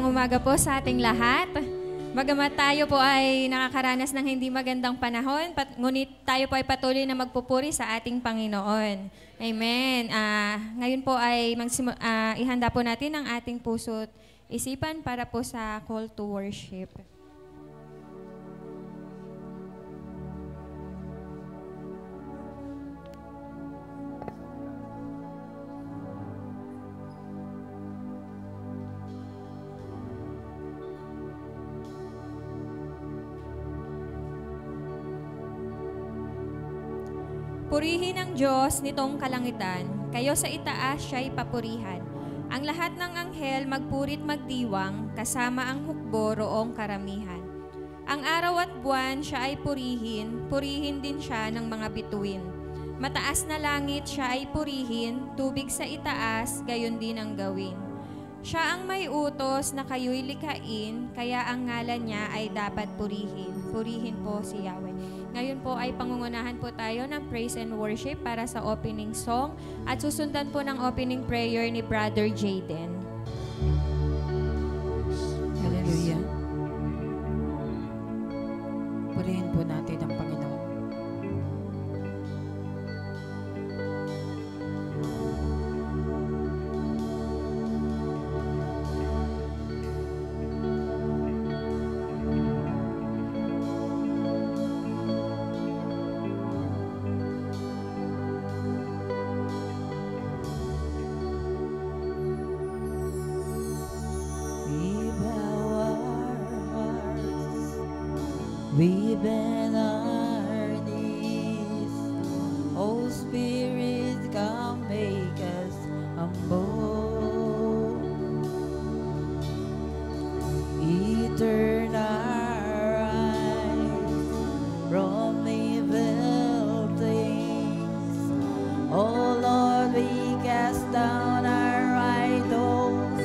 umaga po sa ating lahat. Bagamat tayo po ay nakakaranas ng hindi magandang panahon, ngunit tayo po ay patuloy na magpupuri sa ating Panginoon. Amen. Ngayon po ay ihanda po natin ang ating puso't isipan para po sa call to worship. Purihin ang Diyos nitong kalangitan, kayo sa itaas siya'y papurihan. Ang lahat ng anghel magpurit magdiwang, kasama ang hukbo roong karamihan. Ang araw at buwan siya ay purihin, purihin din siya ng mga bituin. Mataas na langit siya ay purihin, tubig sa itaas, gayon din ang gawin. Siya ang may utos na kayo'y likhain, kaya ang ngalan niya ay dapat purihin. Purihin po si Yahweh. Ngayon po ay pangungunahan po tayo ng praise and worship para sa opening song at susundan po ng opening prayer ni Brother Jaden. Hallelujah. Purihin po natin ang Panginoon. We bend our knees, oh Spirit, come make us humble. Turn our eyes from evil things, oh Lord, we cast down our idols.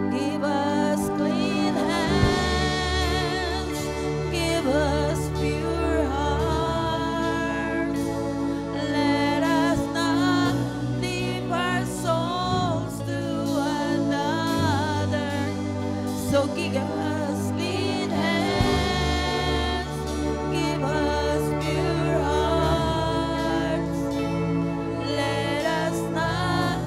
Give us clean hands, give us pure hearts. Let us not leave our souls to another. So give us clean hands, give us pure hearts. Let us not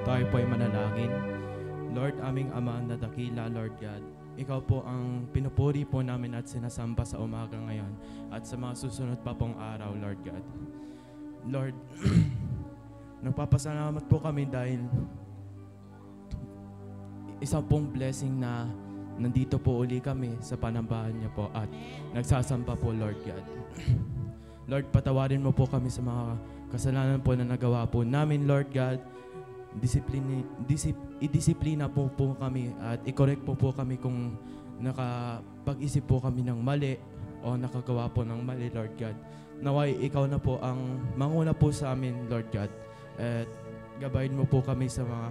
Tayo po ay manalangin. Lord, aming Ama na dakila, Lord God, Ikaw po ang pinupuri po namin at sinasamba sa umaga ngayon at sa mga susunod pa pong araw, Lord God. Lord, nagpapasalamat po kami dahil isang pong blessing na nandito po uli kami sa panambahan niyo po at nagsasamba po, Lord God. Lord, patawarin mo po kami sa mga kasalanan po na nagawa po namin, Lord God. Idisiplina po kami at i-correct po kami kung nakapag-isip po kami ng mali o nakagawa po ng mali, Lord God. Naway ikaw na po ang manguna po sa amin, Lord God. At gabayin mo po kami sa mga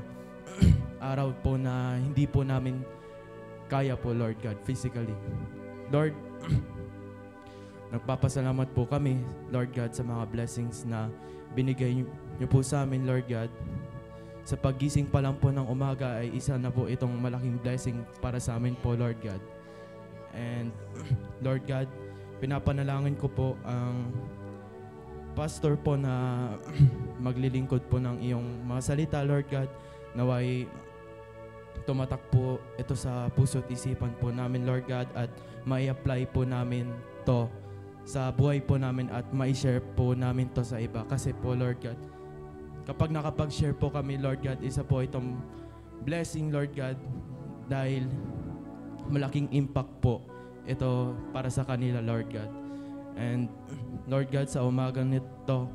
araw po na hindi po namin kaya po, Lord God, physically. Lord, nagpapasalamat po kami, Lord God, sa mga blessings na binigay niyo po sa amin, Lord God. Sa paggising pa lang po ng umaga ay isa na po itong malaking blessing para sa amin po, Lord God. And Lord God, pinapanalangin ko po ang pastor po na maglilingkod po ng iyong mga salita, Lord God. Naway tumatak po ito sa puso at isipan po namin, Lord God, at mai-apply po namin to sa buhay po namin at mai-share po namin to sa iba. Kasi po, Lord God, kapag nakapag-share po kami, Lord God, isa po itong blessing, Lord God, dahil malaking impact po ito para sa kanila, Lord God. And Lord God, sa umaga nito,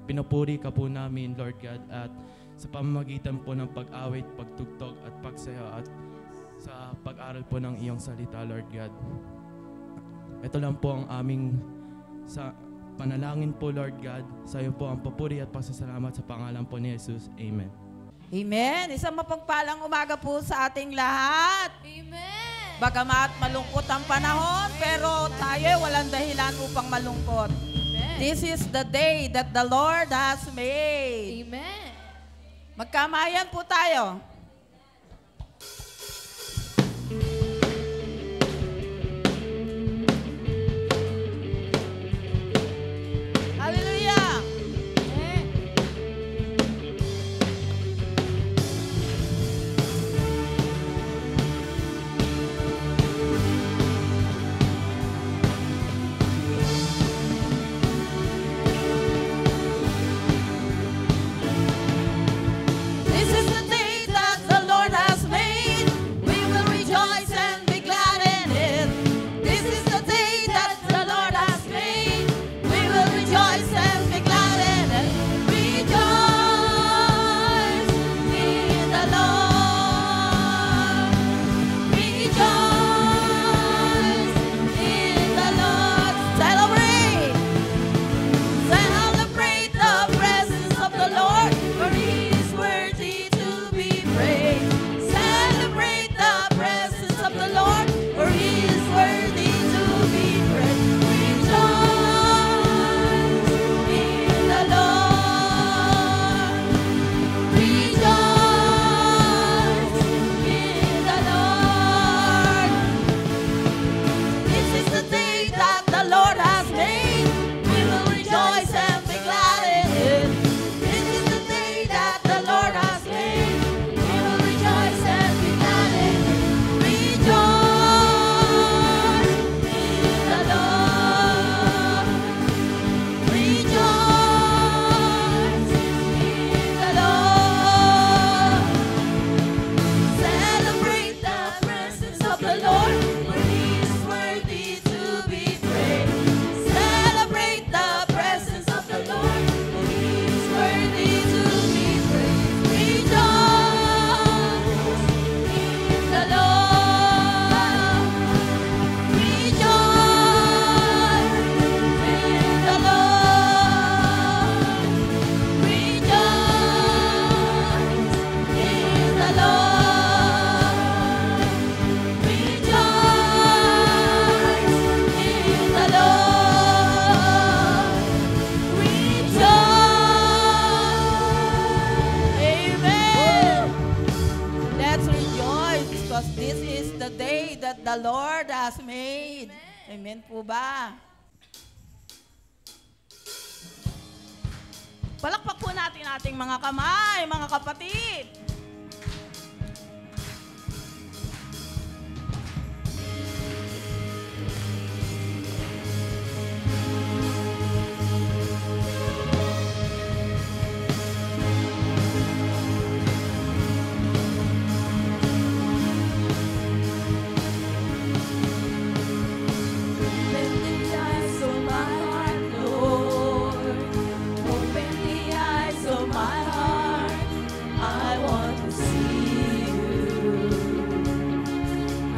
pinupuri ka po namin, Lord God, at sa pamamagitan po ng pag-awit, pagtugtog at pagsaya at sa pag-aral po ng iyong salita, Lord God. Ito lang po ang aming panalangin po, Lord God. Sa iyo po ang papuri at pasasalamat sa pangalan po ni Jesus. Amen. Amen. Isang mapagpalang umaga po sa ating lahat. Amen. Bagamat malungkot ang panahon, pero tayo walang dahilan upang malungkot. Amen. This is the day that the Lord has made. Amen. Magkamayan po tayo. Hallelujah! This is the day that the Lord has made. We will rejoice and be glad in it. This is the day that the Lord has made. We will rejoice and be glad in it. Rejoice in the Lord. Rejoice in the Lord. Celebrate. Celebrate the presence of the Lord, for He is worthy to be praised. Celebrate the presence of the Lord, for He is worthy to be praised. Rejoice in the Lord. Rejoice in the Lord. This is the day that the Lord has made. We will rejoice and be glad in it. This is the day that the Lord has made. We will rejoice and be glad in it. Rejoice in the Lord. Rejoice in the Lord. Celebrate the presence of the Lord, for He is worthy to be praised. Celebrate the presence of the Lord, for He is worthy to be praised. Rejoice in the Lord. Rejoice in the Lord. Rejoice in the Lord. Rejoice in the Lord. Rejoice. Amen. Let's rejoice because this is the day that the Lord has made. Amen po ba? Palakpak po natin ating mga kamay, mga kapatid.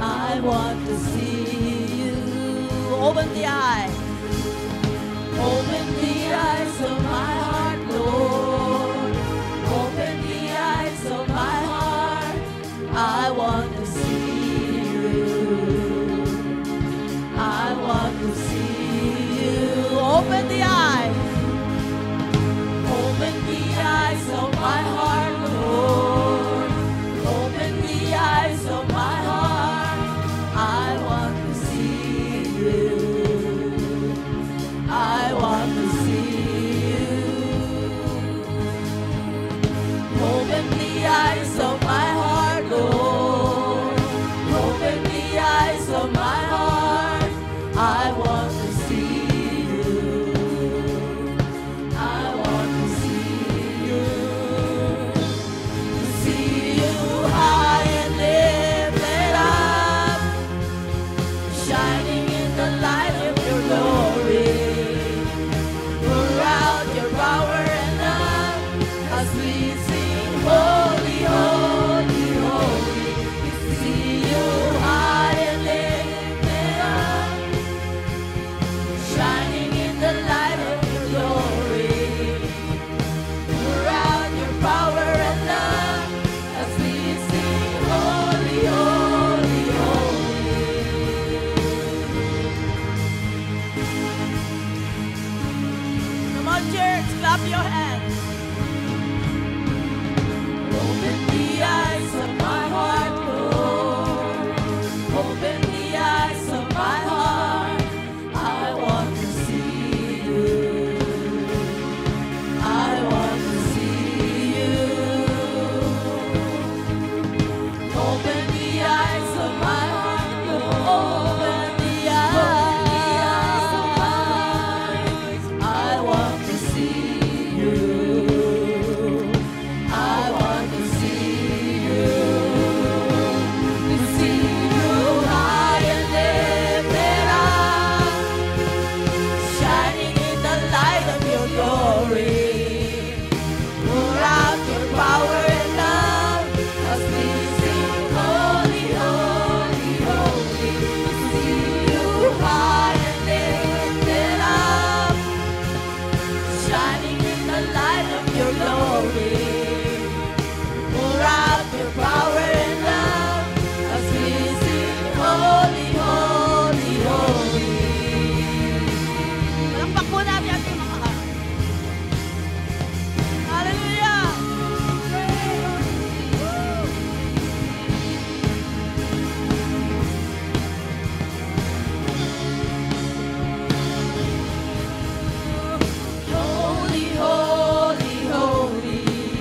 I want to see you. Open the eyes. Open the eyes of my heart, Lord. Open the eyes of my heart. I want to see you. I want to see you. Open the eyes. Open the eyes of my heart, Lord. Open the eyes of my heart. I want to see you. I want to see you. Open the eyes of my heart, Lord. Open the eyes of my heart. I want to see you. I want to see you. To see you high and lifted up, shining in the light of your glory. Pour out your power and love as we sing, holy, holy, holy. To see you high and lifted up, shining in the light of your glory. Pour out your power and love as we sing, holy, holy, holy. Come on, church, clap your hands. Open the eyes of my heart, Lord. Open the eyes of my heart. I want to see you. I want to see you. Open the eyes of my heart, Lord. Open the eyes of my heart. I want to see you. I want to see you. To see you high and lifted up, shining in the light of your glory. Pour out your power and love as we sing, holy, holy, holy. To see you high and lifted up, shining in the light of your glory. Pour out your power and love as we sing, holy, holy, holy. Palakpak po natin ating mga kamay. Hallelujah! Holy, holy, holy.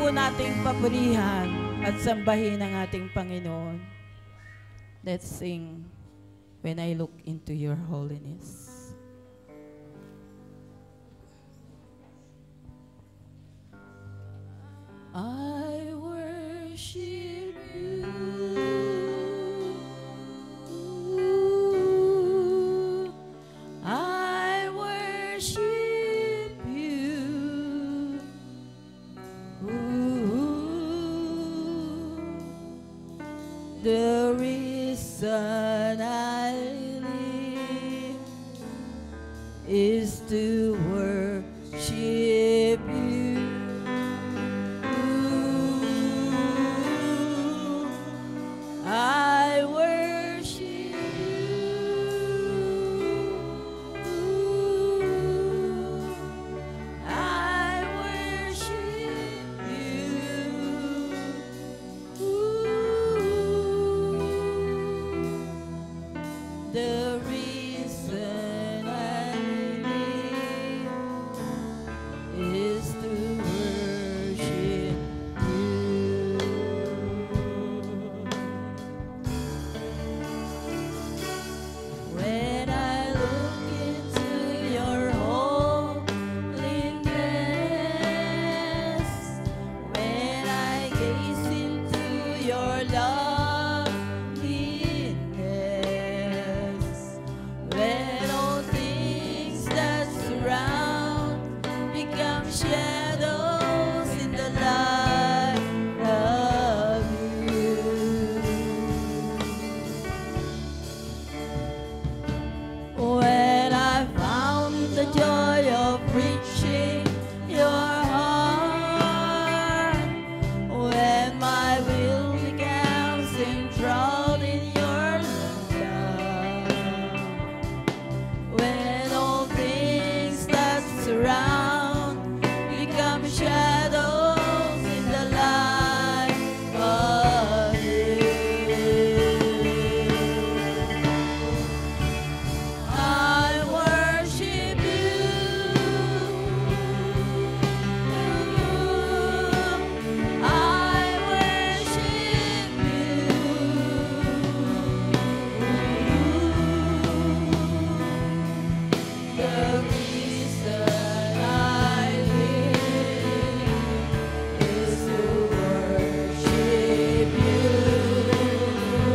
po nating papurihan at sambahin ang ating Panginoon. Let's sing, When I Look Into Your Holiness. I worship you. I worship you. The reason I live is to worship you. I worship you. I worship you. The reason I live is to worship you. When I look into your holiness, when I gaze into your loveliness, when all things that surround become shadows in the light of you. When I found the joy of reaching your heart, when my will becomes enthralled in your love, when all things that surround become shadows in the light of you. I worship you. I worship you. The reason I live is to worship you,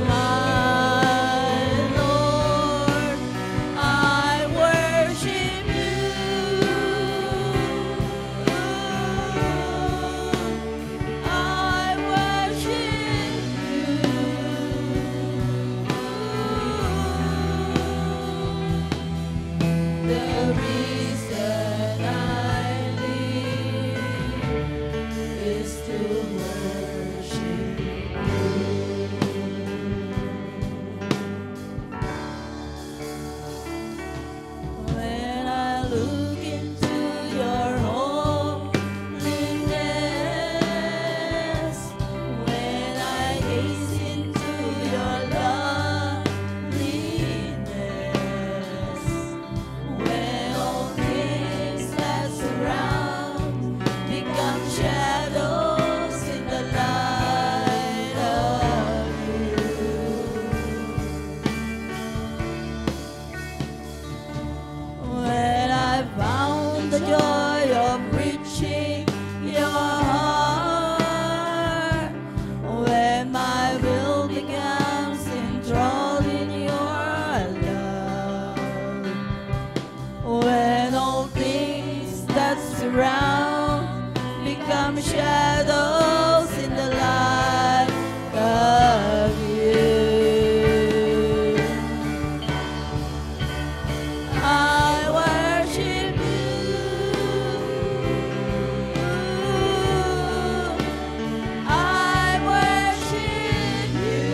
my Lord. I worship you. I worship you. The reason I live is to worship you. When I look into your holiness, when I gaze into your loveliness, when all things that surround become shadows in the light of you. When I found the joy of reaching your heart, when my will becomes enthralled in your love, when all things that surround become shadows in the light of you. I worship you. I worship you.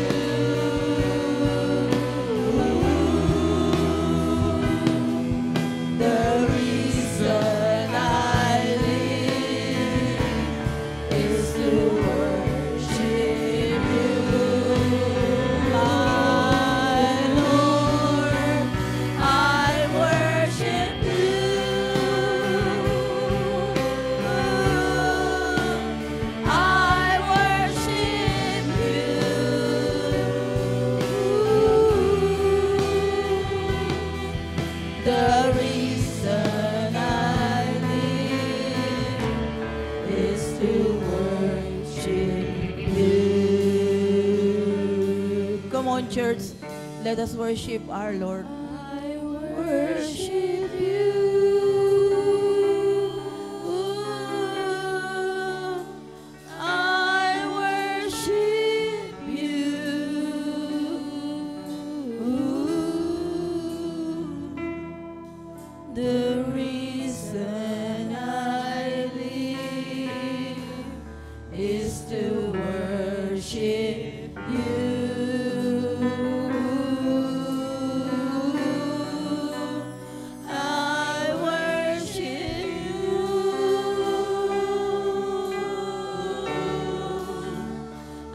The reason I live is to church. Let us worship our Lord. I worship you. I worship you. The reason I live is to worship you. I worship you.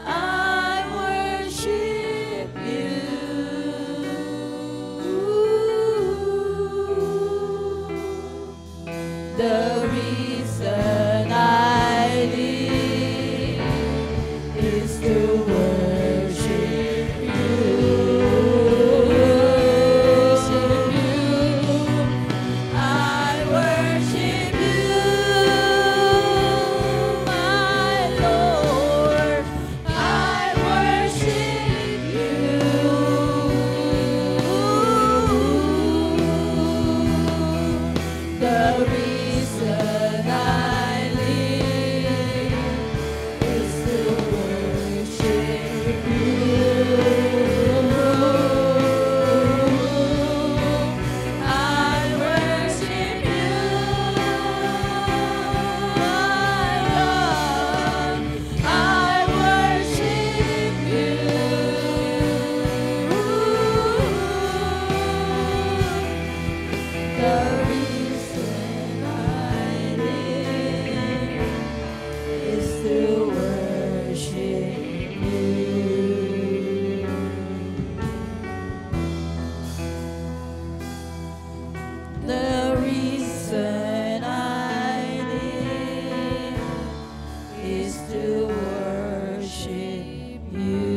I worship you. The reason I live is to worship you. I worship you, my Lord. I worship you. The reason I live is to worship you. I worship you, my Lord. I worship you. The reason I live is to worship you. The reason I live is to worship you.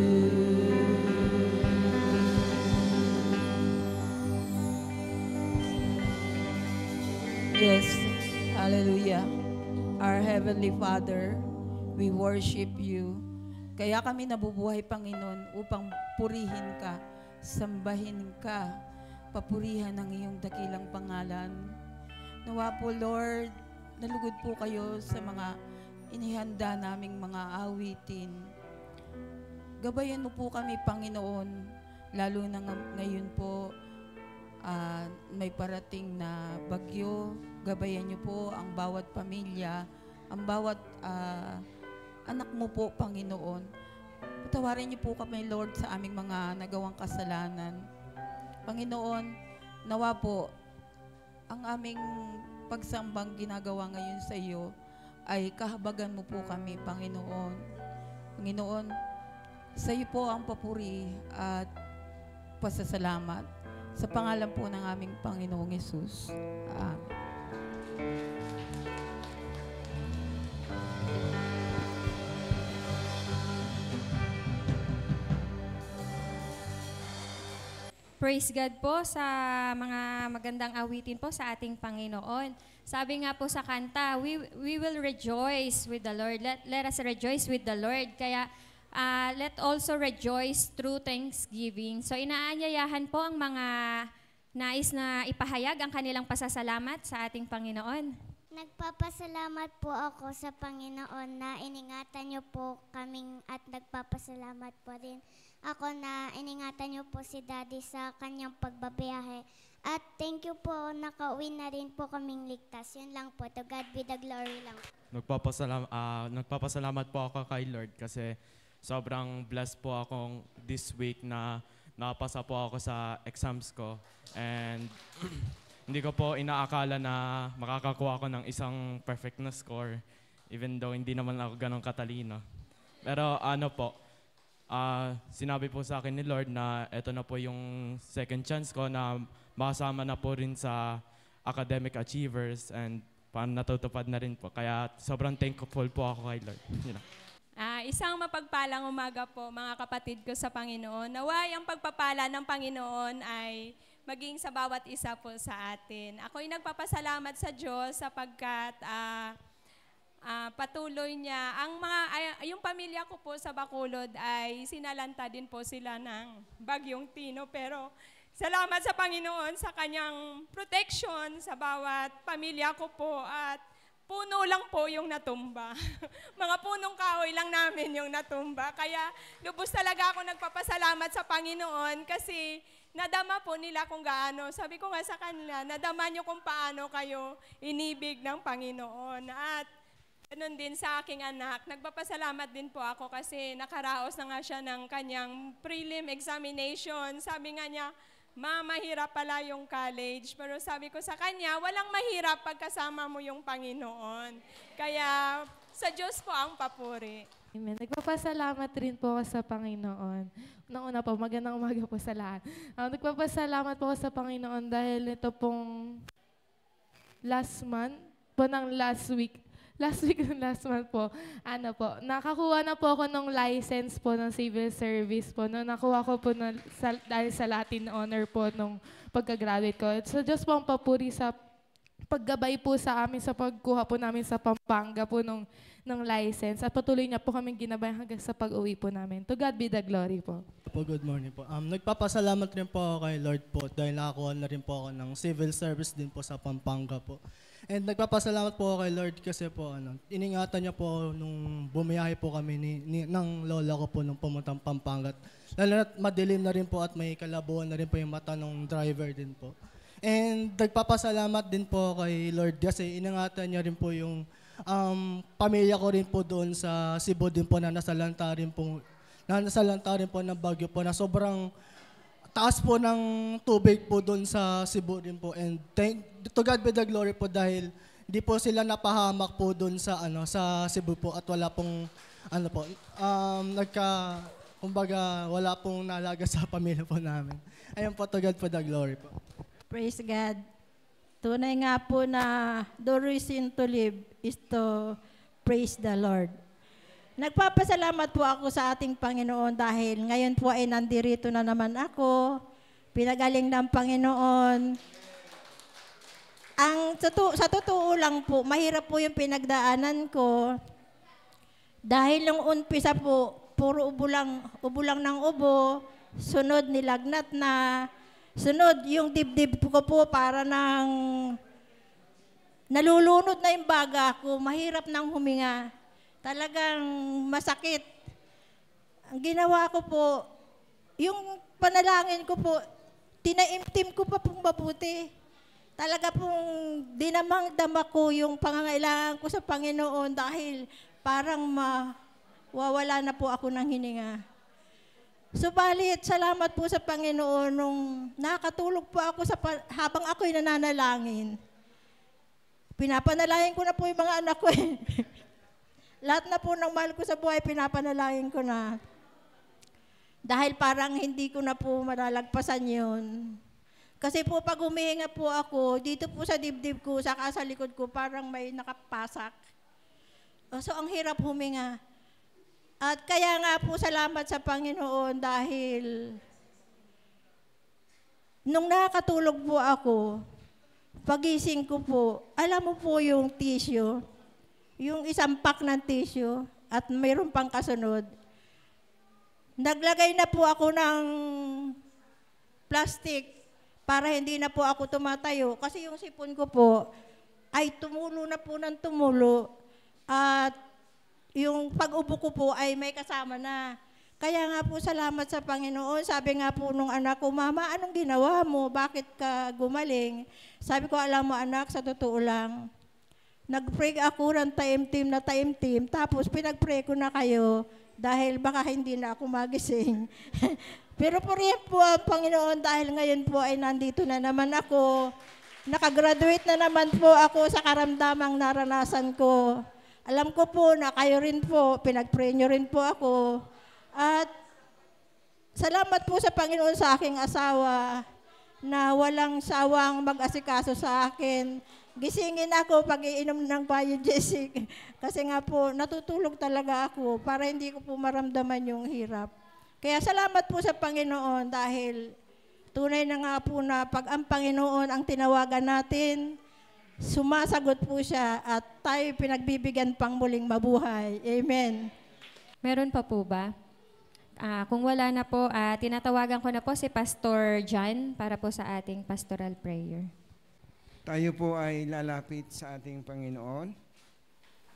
Yes, hallelujah. Our Heavenly Father, we worship you. Kaya kami nabubuhay, Panginoon, upang purihin ka, sambahin ka, papurihan ang iyong dakilang pangalan. Nawa po, Lord, nalugod po kayo sa mga inihanda naming mga awitin. Gabayan mo po kami, Panginoon, lalo na ngayon po, may parating na bagyo. Gabayan niyo po ang bawat pamilya, ang bawat anak mo po, Panginoon. Patawarin niyo po kami, Lord, sa aming mga nagawang kasalanan. Panginoon, nawa po, ang aming pagsambang ginagawa ngayon sa iyo ay kahabagan mo po kami, Panginoon. Panginoon, sa iyo po ang papuri at pasasalamat. Sa pangalan po ng aming Panginoong Yesus. Amen. Praise God po sa mga magandang awitin po sa ating Panginoon. Sabi nga po sa kanta, we will rejoice with the Lord. Let us rejoice with the Lord. Kaya let also rejoice through thanksgiving. So inaanyayahan po ang mga nais na ipahayag ang kanilang pasasalamat sa ating Panginoon. Nagpapasalamat po ako sa Panginoon na iningatan niyo po kaming at nagpapasalamat po din ako na iningatan niyo po si Daddy sa kanyang pagbabiyahe. At thank you po, nakauwi na rin po kaming ligtas. Yun lang po, to God be the glory lang. Nagpapasalamat po ako kay Lord kasi sobrang blessed po akong this week na nakapasa po ako sa exams ko. And hindi ko po inaakala na makakakuha ako ng isang perfect na score even though hindi naman ako ganong katalino. Pero sinabi po sa akin ni Lord na ito na po yung second chance ko na makasama na po rin sa academic achievers and natutupad na rin po. Kaya sobrang thankful po ako kay Lord. Isang mapagpalang umaga po mga kapatid ko sa Panginoon. Naway ang pagpapala ng Panginoon ay maging sa bawat isa po sa atin. Ako'y nagpapasalamat sa Diyos sapagkat patuloy niya. Yung pamilya ko po sa Bacolod ay sinalanta din po sila ng Bagyong Tino. Pero salamat sa Panginoon sa kanyang protection sa bawat pamilya ko po at puno lang po yung natumba. Mga punong kahoy lang namin yung natumba. Kaya lubos talaga ako nagpapasalamat sa Panginoon kasi nadama po nila kung gaano. Sabi ko nga sa kanila, nadama nyo kung paano kayo inibig ng Panginoon. At ganun din sa aking anak, nagpapasalamat din po ako kasi nakaraos na nga siya ng kanyang prelim examination. Sabi nga niya, Ma, mahirap pala yung college. Pero sabi ko sa kanya, walang mahirap pagkasama mo yung Panginoon. Kaya sa Diyos po ang papuri. Amen. Nagpapasalamat rin po ako sa Panginoon. Unang-una po, magandang umaga po sa lahat. Nagpapasalamat po ako sa Panginoon dahil ito pong last month nakakuha na po ako ng license po ng civil service po. No, nakuha ko po dahil sa Latin honor po nung pagka-graduate ko. So, Diyos po ang papuri sa paggabay po sa amin sa pagkuha po namin sa Pampanga po ng license. At patuloy niya po kaming ginabay hanggang sa pag-uwi po namin. To God be the glory po. Good morning po. Nagpapasalamat rin po ako kay Lord po dahil nakakuha na rin po ako ng civil service din po sa Pampanga po. And nagpapasalamat po ako kay Lord kasi po iningatan niya po nung bumiyahe po kami ng lola ko po nung pumuntang Pampanga. Lalo na't madilim na rin po at may kalabuan na rin po yung mata ng driver din po. And nagpapasalamat din po kay Lord kasi iningatan niya rin po yung pamilya ko rin po doon sa Cebu din po na nasalanta rin po ng bagyo po na sobrang taas po ng tubig po doon sa Cebu rin po. And to God be the glory po dahil di po sila napahamak po doon sa sa Cebu po at wala pong kumbaga wala pong nalaga sa pamilya po namin. Ayun po, to God be the glory po. Praise God. Tunay nga po na the reason to live is to praise the Lord. Nagpapasalamat po ako sa ating Panginoon dahil ngayon po ay nandirito na naman ako. Pinagaling ng Panginoon. Sa totoo lang po, mahirap po yung pinagdaanan ko. Dahil nung umpisa po, puro ubo lang ng ubo, sunod nilagnat na, sunod yung dibdib ko po para nang nalulunod na yung baga ko, mahirap nang huminga. Talagang masakit. Ang ginawa ko po, yung panalangin ko po, tinaimtim ko pa pong mabuti. Talaga pong dinamang-dama ko yung pangangailangan ko sa Panginoon dahil parang mawawala na po ako ng hininga. Subalit, salamat po sa Panginoon nung nakatulog po ako habang ako'y nananalangin. Pinapanalangin ko na po yung mga anak ko eh. Lahat na po ng mahal ko sa buhay, pinapanalangin ko na. Dahil parang hindi ko na po malalagpasan yun. Kasi po pag humihinga po ako, dito po sa dibdib ko, saka sa likod ko, parang may nakapasak. So ang hirap huminga. At kaya nga po salamat sa Panginoon dahil nung nakatulog po ako, pagising ko po, alam mo po yung tissue, yung isang pack ng tissue at mayroon pang kasunod. Naglagay na po ako ng plastic para hindi na po ako tumatayo kasi yung sipon ko po ay tumulo na po ng tumulo at yung pag-upo ko po ay may kasama na. Kaya nga po salamat sa Panginoon. Sabi nga po nung anak ko, Mama, anong ginawa mo? Bakit ka gumaling? Sabi ko, alam mo anak, sa totoo lang, nag-pray ako ng taimtim, tapos pinag-pray ko na kayo dahil baka hindi na ako magising. Pero purihan po ang Panginoon dahil ngayon po ay nandito na naman ako. Nakagraduate na naman po ako sa karamdamang naranasan ko. Alam ko po na kayo rin po, pinag-pray nyo rin po ako. At salamat po sa Panginoon sa aking asawa na walang sawang mag-asikaso sa akin. Gisingin ako pag iinom ng biogesic. Kasi nga po, natutulog talaga ako para hindi ko po maramdaman yung hirap. Kaya salamat po sa Panginoon dahil tunay na nga po na pag ang Panginoon ang tinawagan natin, sumasagot po siya at tayo pinagbibigyan pang muling mabuhay. Amen. Meron pa po ba? Kung wala na po, tinatawagan ko na po si Pastor John para po sa ating pastoral prayer. Tayo po ay lalapit sa ating Panginoon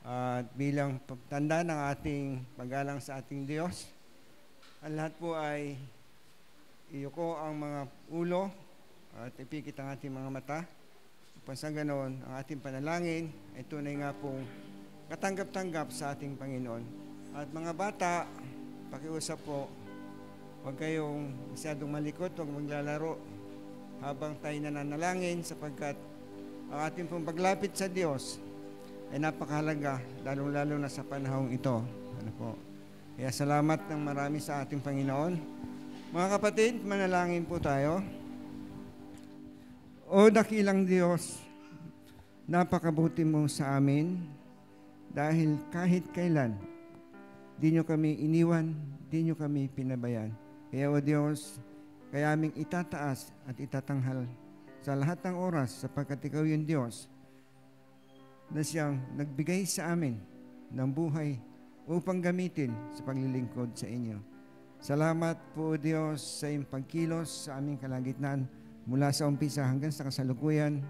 at bilang pagtanda ng ating paggalang sa ating Diyos, ang lahat po ay iyuko ang mga ulo at ipikit ang ating mga mata. Upang sa ganon, ang ating panalangin ay tunay nga pong katanggap-tanggap sa ating Panginoon. At mga bata, pakiusap po, huwag kayong masyadong malikot, huwag maglalaro habang tayo nananalangin sapagkat ang ating pong paglapit sa Diyos ay napakahalaga, lalong-lalo na sa panahong ito. Ano po? Kaya salamat ng marami sa ating Panginoon. Mga kapatid, manalangin po tayo. O dakilang Diyos, napakabuti mo sa amin dahil kahit kailan, di nyo kami iniwan, di nyo kami pinabayaan. Kaya o Diyos, kaya aming itataas at itatanghal sa lahat ng oras sapagkat Ikaw yung Diyos na siyang nagbigay sa amin ng buhay upang gamitin sa paglilingkod sa inyo. Salamat po Diyos sa iyong pagkilos sa aming kalagitnaan mula sa umpisa hanggang sa kasalukuyan.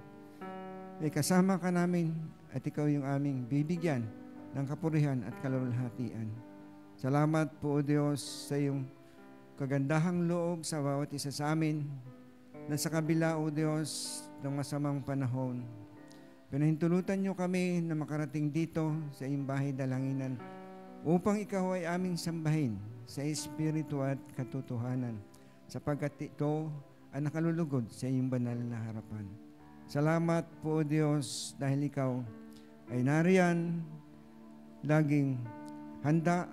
Kasama ka namin at Ikaw yung aming bibigyan ng kapurihan at kalulhatian. Salamat po Diyos sa iyong kagandahang loob sa bawat isa sa amin na sa kabila o Diyos ng masamang panahon. Pinahintulutan niyo kami na makarating dito sa iyong bahay dalanginan upang Ikaw ay aming sambahin sa espiritu at katotohanan sapagkat ito ang nakalulugod sa iyong banal na harapan. Salamat po Diyos dahil Ikaw ay nariyan laging handa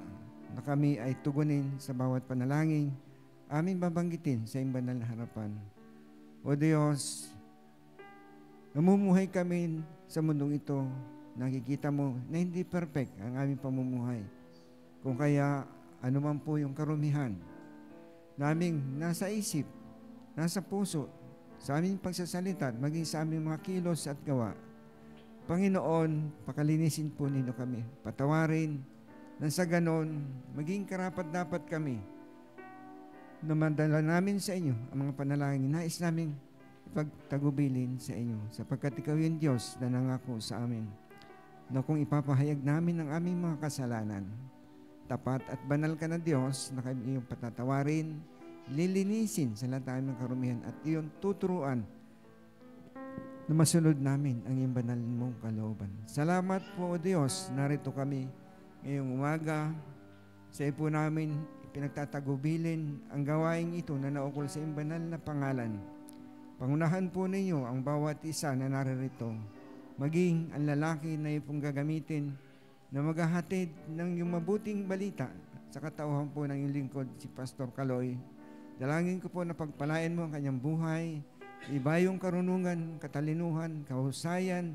na kami ay tugunin sa bawat panalangin aming babanggitin sa iyong banal na harapan. O Diyos, namumuhay kami sa mundong ito, nakikita mo na hindi perfect ang aming pamumuhay. Kung kaya, anuman po yung karumihan naming nasa isip, nasa puso, sa aming pagsasalita, maging sa aming mga kilos at gawa. Panginoon, pakalinisin po ninyo kami. Patawarin, nang sa ganon, maging karapat-dapat kami na madala namin sa inyo ang mga panalangin. Nais namin ipagtagubilin sa inyo sapagkat Ikaw yung Diyos na nangako sa amin na kung ipapahayag namin ang aming mga kasalanan, tapat at banal ka na Diyos na kami iyong patatawarin, lilinisin sa lahat ng karumihan at iyong tuturuan na masunod namin ang iyong banal mong kalooban. Salamat po o Diyos, narito kami ngayong umaga. Sa iyo po namin pinagtatagubilin ang gawaing ito na naukol sa iyong banal na pangalan. Pangunahan po ninyo ang bawat isa na naririto, maging ang lalaki na iyo pong gagamitin na maghahatid ng iyong mabuting balita sa katauhan po ng iyong lingkod, si Pastor Kaloy. Dalangin ko po na pagpalain mo ang kanyang buhay, iba yung karunungan, katalinuhan, kahusayan,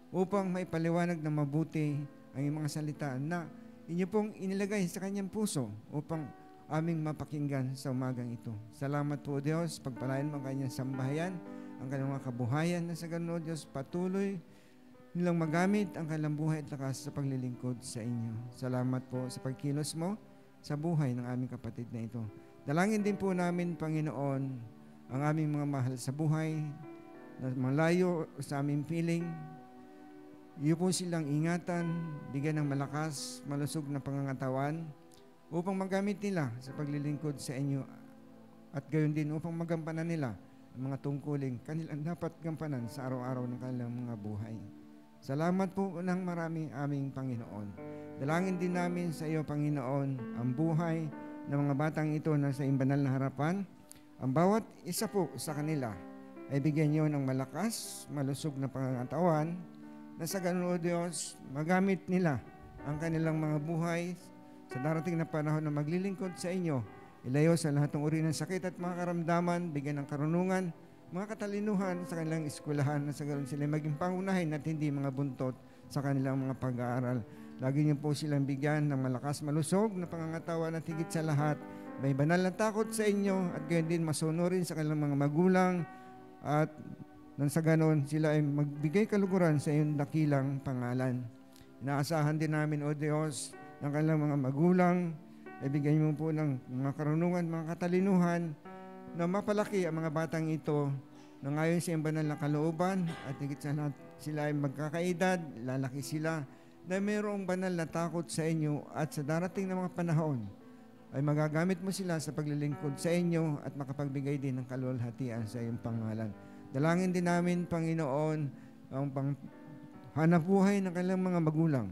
upang maipaliwanag na mabuti ang iyong mga salita na inyo pong inilagay sa kanyang puso upang aming mapakinggan sa umagang ito. Salamat po Diyos, pagpalain mo ang kanyang sambahayan, ang kanyang mga kabuhayan na sa ganun Diyos patuloy nilang magamit ang kanilang buhay at lakas sa paglilingkod sa inyo. Salamat po sa pagkilos mo sa buhay ng aming kapatid na ito. Dalangin din po namin, Panginoon, ang aming mga mahal sa buhay na malayo sa aming piling. Iyo po silang ingatan, bigyan ng malakas, malusog na pangangatawan upang magamit nila sa paglilingkod sa inyo at gayon din upang magampanan nila ang mga tungkuling kanilang dapat gampanan sa araw-araw ng kanilang mga buhay. Salamat po ng marami aming Panginoon. Dalangin din namin sa iyo, Panginoon, ang buhay ng mga batang ito na sa iyong banal na harapan. Ang bawat isa po sa kanila ay bigyan niyo ng malakas, malusog na pangangatawan na sa ganun, O Diyos, magamit nila ang kanilang mga buhay sa darating na panahon na maglilingkod sa inyo. Ilayo sa lahat ng uri ng sakit at mga karamdaman, bigyan ng karunungan, mga katalinuhan sa kanilang eskwelahan na sa ganun sila maging pangunahin at hindi mga buntot sa kanilang mga pag-aaral. Lagi niyo po silang bigyan ng malakas, malusog na pangangatawan at higit sa lahat, may banal na takot sa inyo at gayon din masunurin sa kanilang mga magulang at nang sa ganon sila ay magbigay kaluguran sa iyong dakilang pangalan. Inaasahan din namin, O Diyos, ng kanilang mga magulang, ay bigyan mo po ng mga karunungan, mga katalinuhan, na mapalaki ang mga batang ito na ngayon sa iyong banal na kalooban at higit sa lahat sila ay magkakaedad, lalaki sila, na mayroong banal na takot sa inyo at sa darating na mga panahon ay magagamit mo sila sa paglilingkod sa inyo at makapagbigay din ng kaluwalhatian sa iyong pangalan. Dalangin din namin, Panginoon, ang hanap buhay ng kanilang mga magulang.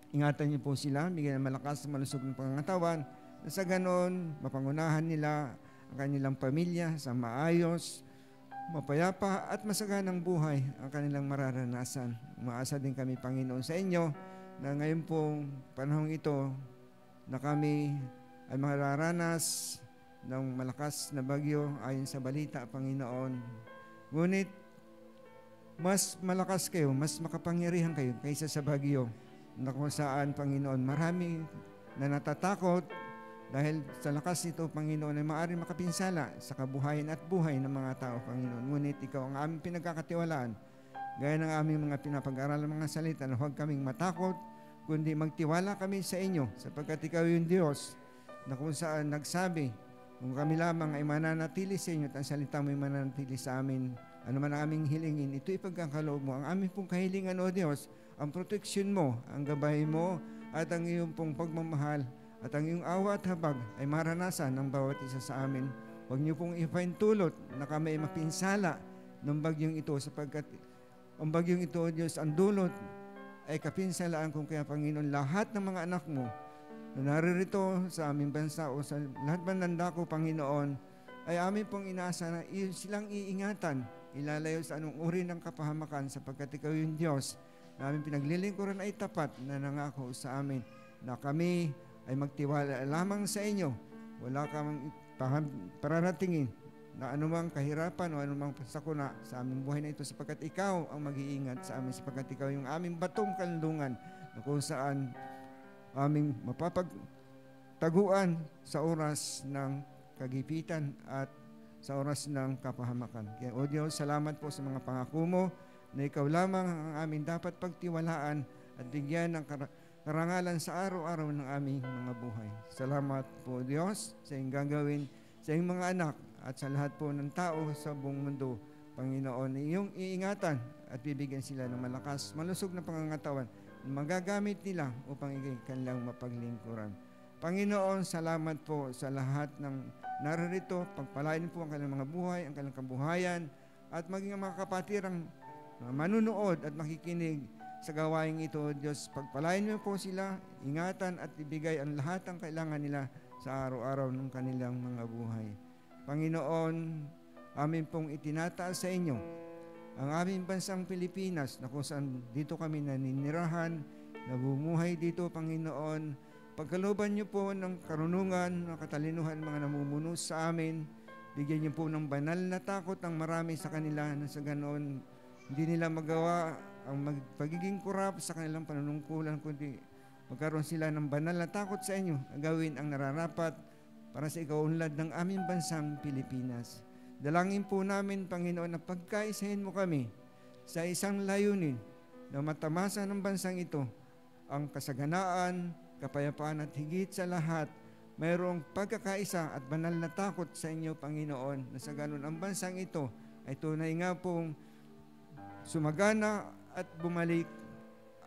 Ingatan niyo po sila, bigyan ng malakas, malusog ng pangangatawan, na sa ganon, mapangunahan nila ang kanilang pamilya sa maayos, mapayapa at masaganang buhay ang kanilang mararanasan. Umaasa din kami, Panginoon, sa inyo na ngayon pong panahong ito na kami ay mararanas ng malakas na bagyo ayon sa balita, Panginoon. Ngunit mas malakas kayo, mas makapangyarihan kayo kaysa sa bagyo na kung saan, Panginoon, marami na natatakot dahil sa lakas nito, Panginoon, ay maaaring makapinsala sa kabuhayan at buhay ng mga tao, Panginoon. Ngunit ikaw ang aming pinagkakatiwalaan, gaya ng aming mga pinapag-aralan mga salita na huwag kaming matakot, kundi magtiwala kami sa inyo sapagkat ikaw yung Diyos na kung saan nagsabi, kung kami lamang ay mananatili sa inyo at ang salita mo ay mananatili sa amin, ano man ang aming hilingin, ito ipagkakaloob mo. Ang aming pong kahilingan, O Diyos, ang proteksyon mo, ang gabay mo, at ang iyong pong pagmamahal, at ang iyong awa at habag ay maranasan ng bawat isa sa amin. Huwag niyo pong ipaintulot na kami ay mapinsala ng bagyong ito sapagkat ang bagyong ito, O Diyos, ang dulot ay kapinsalaan kung kaya, Panginoon, lahat ng mga anak mo na naririto sa aming bansa o sa lahat ba ng dako, Panginoon, ay amin pong inaasa na silang iingatan, ilalayo sa anong uri ng kapahamakan sapagkat ikaw yung Diyos na aming pinaglilingkuran ay tapat na nangako sa amin na kami ay magtiwala lamang sa inyo. Wala kang pararatingin na anumang kahirapan o anumang sakuna sa aming buhay na ito sapagkat ikaw ang mag-iingat sa amin sapagkat ikaw yung aming batong kanlungan na kung saan aming mapapagtaguan sa oras ng kagipitan at sa oras ng kapahamakan. Kaya, O Diyos, salamat po sa mga pangako mo na ikaw lamang ang aming dapat pagtiwalaan at bigyan ng karangalan sa araw-araw ng aming mga buhay. Salamat po, Diyos, sa iyong gagawin sa iyong mga anak at sa lahat po ng tao sa buong mundo. Panginoon, iyong iingatan at bibigyan sila ng malakas, malusog na pangangatawan na magagamit nila upang ikay kanilang mapaglingkuran. Panginoon, salamat po sa lahat ng naririto. Pagpalain po ang kanilang mga buhay, ang kanilang kabuhayan, at maging ang mga kapatirang manunood at makikinig sa gawain ito, Diyos. Pagpalain mo po sila, ingatan at ibigay ang lahat ng kailangan nila sa araw-araw ng kanilang mga buhay. Panginoon, amin pong itinataas sa inyo ang aming bansang Pilipinas na kung saan dito kami naninirahan, nabumuhay dito, Panginoon. Pagkalooban niyo po ng karunungan, ng katalinuhan, mga namumuno sa amin. Bigyan niyo po ng banal na takot ang marami sa kanila na sa ganoon hindi nila magawa ang pagiging kurap sa kanilang panunungkulan, kundi magkaroon sila ng banal na takot sa inyo, gawin ang nararapat para sa ikaunlad ng aming bansang Pilipinas. Dalangin po namin, Panginoon, na pagkaisahin mo kami sa isang layunin na matamasa ng bansang ito ang kasaganaan, kapayapaan at higit sa lahat, mayroong pagkakaisa at banal na takot sa inyo, Panginoon, na sa ganun ang bansang ito ay tunay nga pong sumagana at bumalik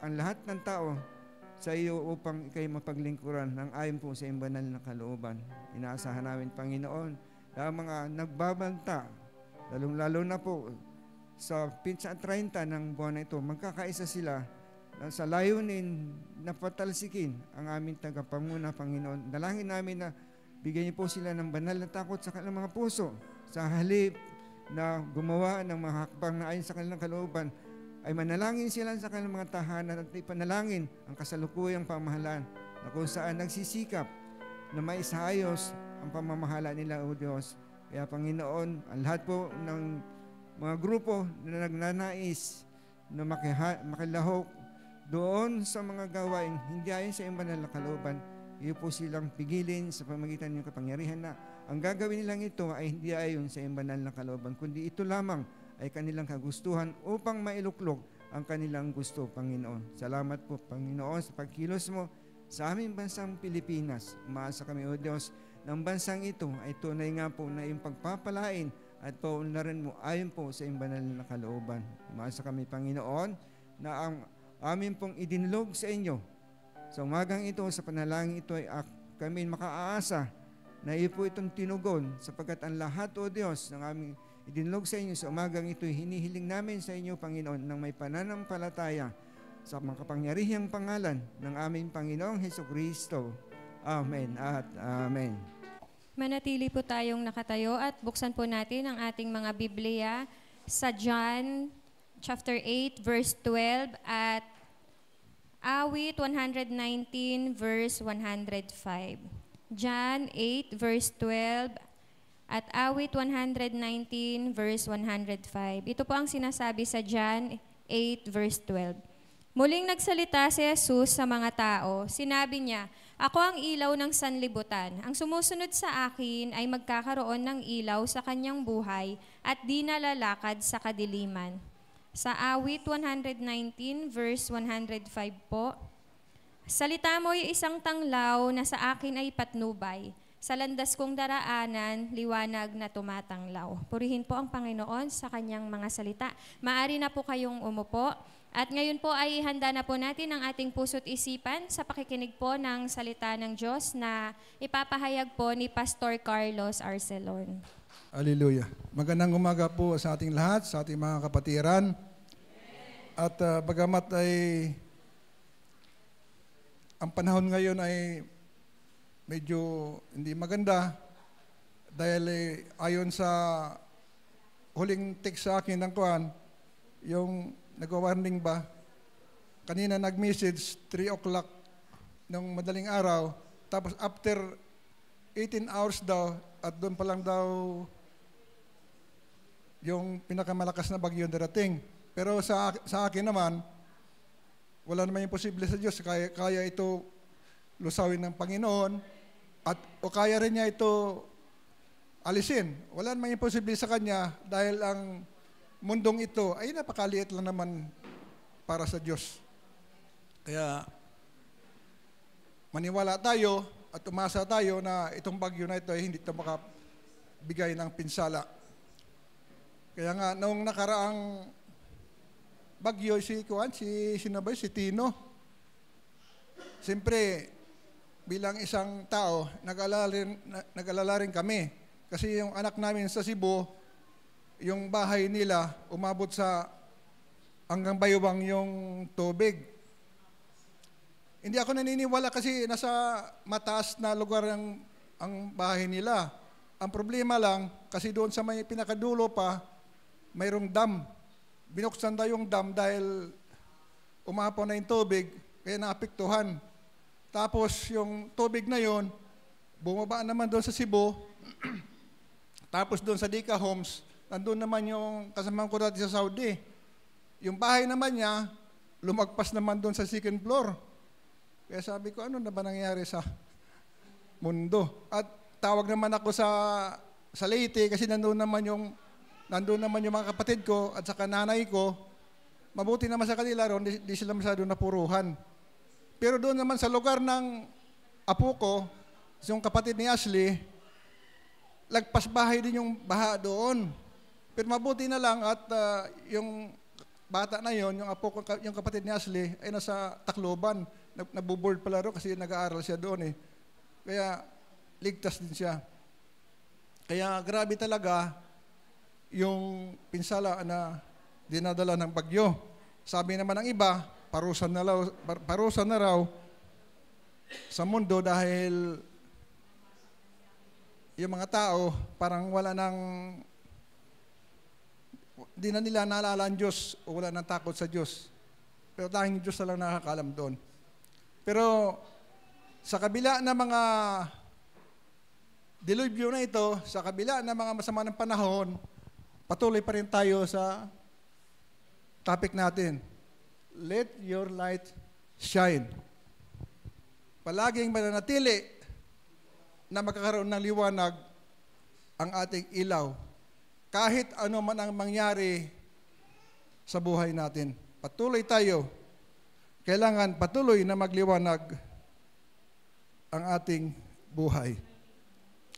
ang lahat ng tao sa iyo upang ikay mapaglingkuran ng ayon po sa iyong banal na kalooban. Inaasahan namin, Panginoon, na mga nagbabanta, lalong-lalo na po sa pinsa 30 ng buwan na ito, magkakaisa sila na sa layunin na patalsikin ang aming tagapanguna, Panginoon. Dalangin namin na bigyan niyo po sila ng banal na takot sa kanilang mga puso sa halip na gumawa ng mga hakbang na ayon sa kanilang kalooban, ay manalangin sila sa kanilang mga tahanan at ipanalangin ang kasalukuyang pamahalaan na kung saan nagsisikap na maisayos ang pamamahala nila, O Diyos. Kaya, Panginoon, ang lahat po ng mga grupo na nagnanais na makilahok doon sa mga gawain hindi ayon sa iyong banal na kalooban, iyo po silang pigilin sa pamagitan ng kapangyarihan na ang gagawin nilang ito ay hindi ayon sa iyong banal na kalooban, kundi ito lamang ay kanilang kagustuhan upang mailuklog ang kanilang gusto, Panginoon. Salamat po, Panginoon, sa pagkilos mo sa aming bansang Pilipinas. Umaasa kami, O Diyos, ng bansang ito ay tunay nga po na iyong pagpapalain at paunlarin mo ayon po sa iyong banal na kalooban. Umaasa kami, Panginoon, na ang amin pong idinlog sa inyo sa umagang ito, sa panalangin ito ay kami makaaasa na iyo po itong tinugon, sapagkat ang lahat, O Diyos, ng aming idinlog sa inyo sa umagang ito, hinihiling namin sa inyo, Panginoon, ng may pananampalataya sa makapangyarihang pangalan ng aming Panginoong Hesukristo. Amen at Amen. Manatili po tayong nakatayo at buksan po natin ang ating mga Biblia sa John chapter 8 verse 12 at Awit 119 verse 105. John 8 verse 12 at Awit 119 verse 105. Ito po ang sinasabi sa John 8 verse 12. Muling nagsalita si Jesus sa mga tao. Sinabi niya, "Ako ang ilaw ng sanlibutan. Ang sumusunod sa akin ay magkakaroon ng ilaw sa kanyang buhay at di nalalakad sa kadiliman." Sa Awit 119 verse 105 po, "Salita mo'y isang tanglaw na sa akin ay patnubay. Sa landas kong daraanan, liwanag na tumatanglaw." Purihin po ang Panginoon sa kanyang mga salita. Maari na po kayong umupo. At ngayon po ay handa na po natin ang ating puso't isipan sa pakikinig po ng salita ng Diyos na ipapahayag po ni Pastor Carlos Arcelon. Hallelujah. Magandang umaga po sa ating lahat, sa ating mga kapatiran. At bagamat ay ang panahon ngayon ay medyo hindi maganda dahil ayon sa huling text sa akin ng kuhan, yung nag-warning ba, kanina nag-message 3 o'clock ng madaling araw, tapos after 18 hours daw, at doon pa lang daw yung pinakamalakas na bagyo darating. Pero sa akin naman, wala naman yung posible sa Diyos. Kaya ito lusawin ng Panginoon, o kaya rin niya ito alisin. Wala naman yung posible sa Kanya dahil ang mundong ito ay napakaliit lang naman para sa Diyos. Kaya maniwala tayo at umasa tayo na itong bagyo na ito ay hindi ito makabigay ng pinsala. Kaya nga, noong nakaraang bagyo, si Tino, siyempre, bilang isang tao, nag-alala rin kami. Kasi yung anak namin sa Cebu, yung bahay nila, umabot sa hanggang baywang yung tubig. Hindi ako naniniwala kasi nasa mataas na lugar ang bahay nila. Ang problema lang, kasi doon sa may pinakadulo pa, mayroong dam. Binuksan daw yung dam dahil umapaw na yung tubig, kaya naapektuhan. Tapos yung tubig na yon, bumaba naman doon sa Cebu, tapos doon sa Dika Homes, nandun naman yung kasamahan ko dati sa Saudi. Yung bahay naman niya, lumagpas naman doon sa second floor. Kaya sabi ko, ano na ba nangyari sa mundo? At tawag naman ako sa Leyte kasi nandun naman yung mga kapatid ko at saka nanay ko. Mabuti naman sa kanila ron, di sila masyado napuruhan. Pero doon naman sa lugar ng apo ko, yung kapatid ni Ashley, lagpas bahay din yung baha doon. Pero mabuti na lang at yung bata na yon, yung apo ko, yung kapatid ni Ashley, ay nasa Tacloban. Nabuboard pala ro kasi nag-aaral siya doon eh. Kaya ligtas din siya. Kaya grabe talaga yung pinsala na dinadala ng bagyo. Sabi naman ng iba, parusan na raw sa mundo dahil yung mga tao parang wala nang, di na nila naalala ang Diyos o wala nang takot sa Diyos. Pero tanging Diyos na lang nakakalam doon. Pero sa kabila ng mga dilubyo na ito, sa kabila ng mga masama ng panahon, patuloy pa rin tayo sa topic natin. Let your light shine. Palaging mananatili na magkakaroon ng liwanag ang ating ilaw. kahit ano man ang mangyari sa buhay natin. Patuloy tayo. Kailangan patuloy na magliwanag ang ating buhay.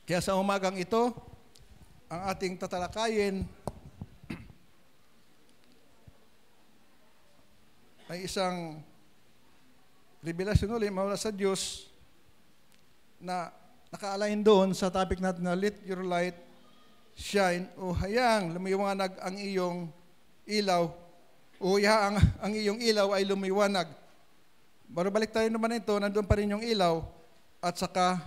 Kaya sa umagang ito, ang ating tatalakayin ay isang revelasyon ulit mula sa Diyos na naka-align doon sa topic natin na let your light shine o hayang lumiwanag ang iyong ilaw o ang iyong ilaw ay lumiwanag. Pero balik tayo naman ito, nandun pa rin yung ilaw at saka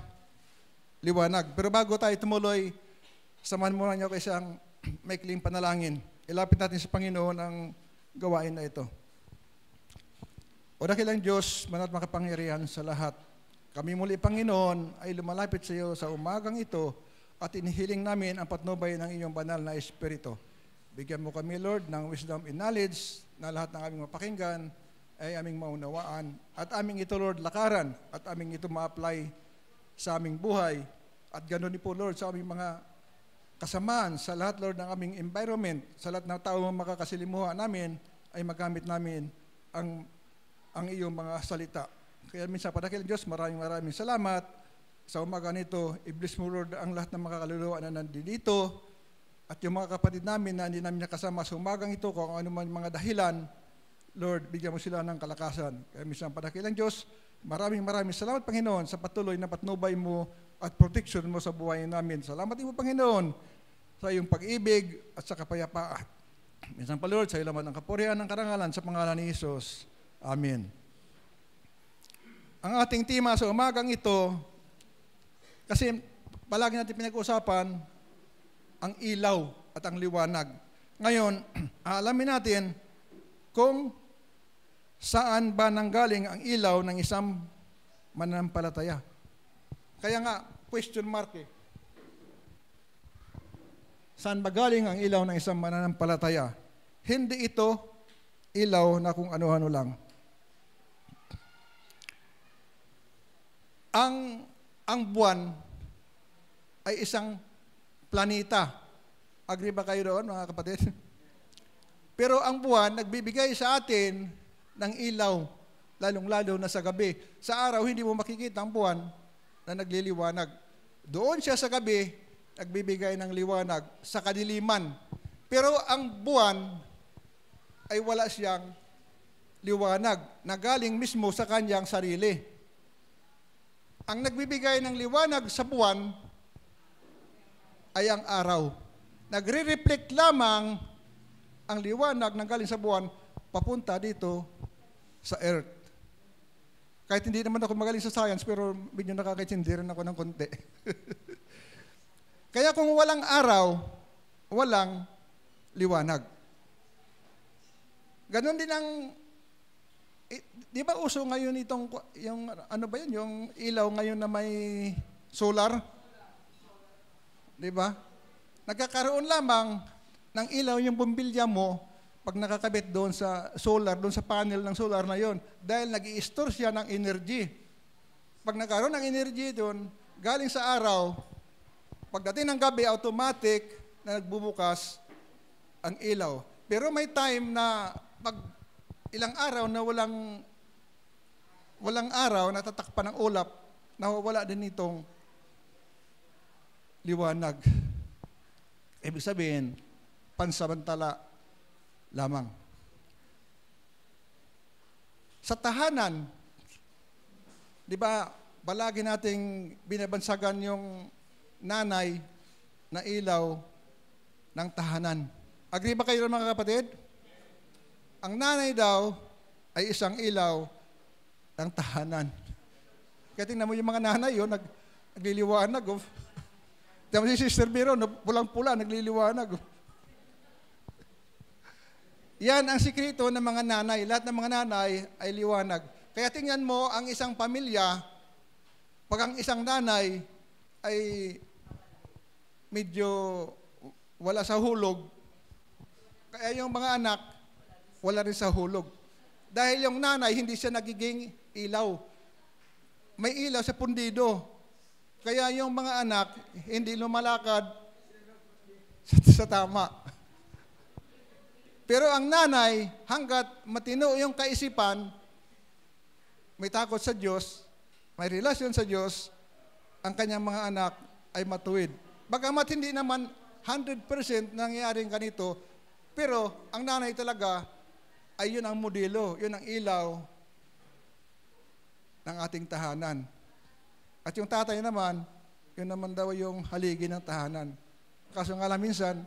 liwanag. Pero bago tayo tumuloy, samahan muna niyo ko isang maikling panalangin. Ilapit natin sa Panginoon ang gawain na ito. O dakilang Diyos, manat makapangyarihan sa lahat. Kami muli, Panginoon, ay lumalapit sa iyo sa umagang ito at inihiling namin ang patnubay ng iyong banal na Espiritu. Bigyan mo kami, Lord, ng wisdom and knowledge na lahat ng aming mapakinggan ay aming maunawaan. At aming ito, Lord, lakaran at aming ito ma-apply sa aming buhay. At ganoon din po, Lord, sa aming mga kasamaan, sa lahat, Lord, ng aming environment, sa lahat ng tao makakasilimuha namin, ay magamit namin ang iyong mga salita. Kaya minsan, padakilang Diyos, maraming salamat. Sa umaga nito, i-bless mo, Lord, ang lahat ng mga kaluluwa na nandito. At yung mga kapatid namin na hindi namin nakasama sa umagang ito, kung ano man mga dahilan, Lord, bigyan mo sila ng kalakasan. Kaya minsan padakilang Diyos, maraming salamat, Panginoon, sa patuloy na patnubay mo at protection mo sa buhay namin. Salamat din mo, Panginoon, sa iyong pag-ibig at sa kapayapaan. Minsan pa, Lord, sa iyo laman ang kapurihan ng karangalan sa pangalan ni Jesus. Amen. Ang ating tema sa umagang ito, kasi palagi natin pinag-uusapan, ang ilaw at ang liwanag. Ngayon, alamin natin kung saan ba nanggaling ang ilaw ng isang mananampalataya. Kaya nga, question mark eh. Saan ba galing ang ilaw ng isang mananampalataya? Hindi ito ilaw na kung ano-ano lang. Ang buwan ay isang planeta. Agree ba kayo doon, mga kapatid? Pero ang buwan, nagbibigay sa atin ng ilaw, lalong-lalo na sa gabi. Sa araw, hindi mo makikita ang buwan na nagliliwanag. Doon siya sa gabi, nagbibigay ng liwanag sa kadiliman. Pero ang buwan ay wala siyang liwanag na galing mismo sa kanyang sarili. Ang nagbibigay ng liwanag sa buwan ay ang araw. Nagre-reflect lamang ang liwanag na galing sa buwan papunta dito sa earth. Kahit hindi naman ako magaling sa science, pero medyo nakakaintindi rin ako ng konti. Kaya kung walang araw, walang liwanag. Ganon din ang, di ba uso ngayon itong, yung ano ba yun, yung ilaw ngayon na may solar? Di ba? Nagkakaroon lamang ng ilaw yung bumbilya mo pag nakakabit doon sa solar, doon sa panel ng solar na yon, dahil nag-i-store siya ng energy. Pag nagkaroon ng energy doon, galing sa araw, pagdating ng gabi, automatic na nagbubukas ang ilaw. Pero may time na pag ilang araw na walang araw, natatakpan ng ulap, nawawala din itong liwanag. Ibig sabihin, pansamantala lamang. Sa tahanan, di ba, palagi nating binabansagan yung nanay na ilaw ng tahanan. Agree ba kayo mga kapatid? Ang nanay daw ay isang ilaw ng tahanan. Kaya tingnan mo yung mga nanay yun, nagliliwanag. Oh. Tingnan mo si Sister Biro, pulang-pula, nagliliwanag. Oh. Yan ang sikreto ng mga nanay. Lahat ng mga nanay ay liwanag. Kaya tingnan mo, ang isang pamilya, pag ang isang nanay ay medyo wala sa hulog, kaya yung mga anak, wala rin sa hulog. Dahil yung nanay, hindi siya nagiging ilaw. May ilaw sa pundido. Kaya yung mga anak, hindi lumalakad sa sa tama. Pero ang nanay, hanggat matino yung kaisipan, may takot sa Diyos, may relasyon sa Diyos, ang kanyang mga anak ay matuwid. Bagamat hindi naman 100% nangyayaring ganito, pero ang nanay talaga ay yun ang modelo, yun ang ilaw ng ating tahanan. At yung tatay naman, yun naman daw yung haligi ng tahanan. Kaso nga lang minsan,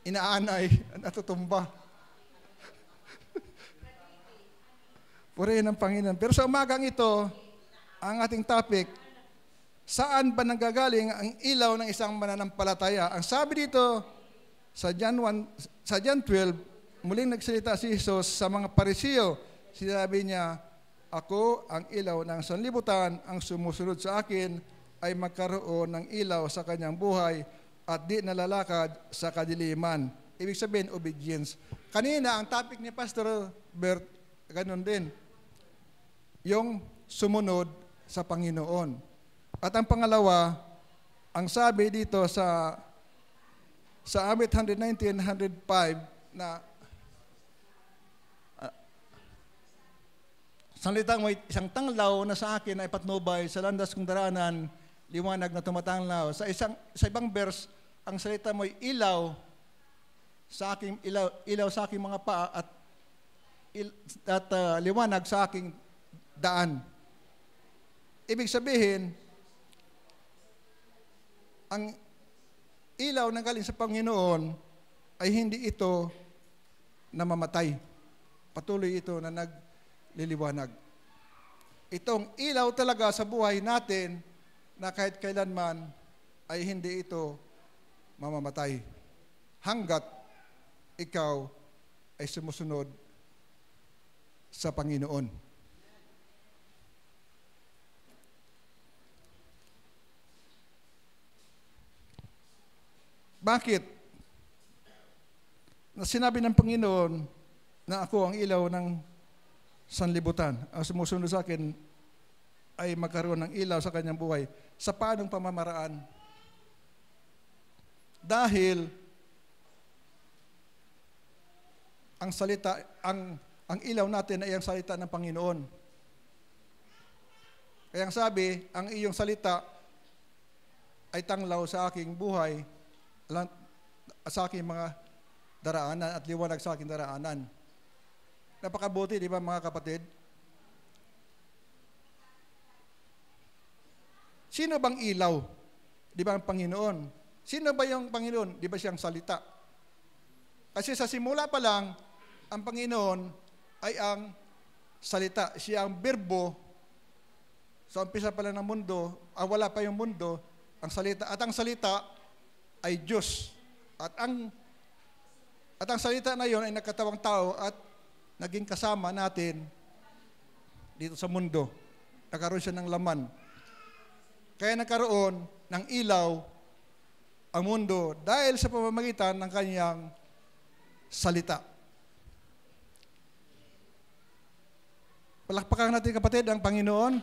inaanay, natutumba. Purihin ang Panginoon. Pero sa umagang ito, ang ating topic, saan ba nanggagaling ang ilaw ng isang mananampalataya? Ang sabi dito sa John 12, muling nagsalita si Jesus sa mga Parisiyo. Sinabi niya, ako ang ilaw ng sanlibutan, ang sumusunod sa akin ay magkaroon ng ilaw sa kanyang buhay at di nalalakad sa kadiliman. Ibig sabihin, obedience. Kanina, ang topic ni Pastor Bert, ganun din. Yung sumunod sa Panginoon. At ang pangalawa, ang sabi dito sa Amit 119, 105 na salita mo isang tanglaw na sa akin ay patnubay sa landas kong daraanan, liwanag na tumatanglaw. Sa ibang verse, ang salita mo ilaw sa aking ilaw sa aking mga paa at liwanag sa aking daan. Ibig sabihin, ang ilaw na galing sa Panginoon ay hindi ito namamatay. Patuloy ito na nagliliwanag. Itong ilaw talaga sa buhay natin na kahit kailanman ay hindi ito mamamatay. Hanggat ikaw ay sumusunod sa Panginoon. Bakit? Na sinabi ng Panginoon na ako ang ilaw ng sanlibutan. Ang sumusunod sa akin ay magkaroon ng ilaw sa kanyang buhay. Sa paanong pamamaraan? Dahil ang salita, ang ilaw natin ay ang salita ng Panginoon. Kaya ang sabi, ang iyong salita ay tanglaw sa aking buhay, sa aking mga daraanan at liwanag sa aking daraanan. Napakabuti, di ba mga kapatid? Sino bang ilaw? Di ba ang Panginoon? Sino ba yung Panginoon? Di ba siyang salita? Kasi sa simula pa lang, ang Panginoon ay ang salita. Siya ang berbo. Sa umpisa pa lang ng mundo, wala pa yung mundo, ang salita. At ang salita ay Diyos. At ang salita na yon ay nagkatawang tao at naging kasama natin dito sa mundo. Nagkaroon siya ng laman. Kaya nagkaroon ng ilaw ang mundo dahil sa pamamagitan ng kanyang salita. Palakpakan natin kapatid ang Panginoon.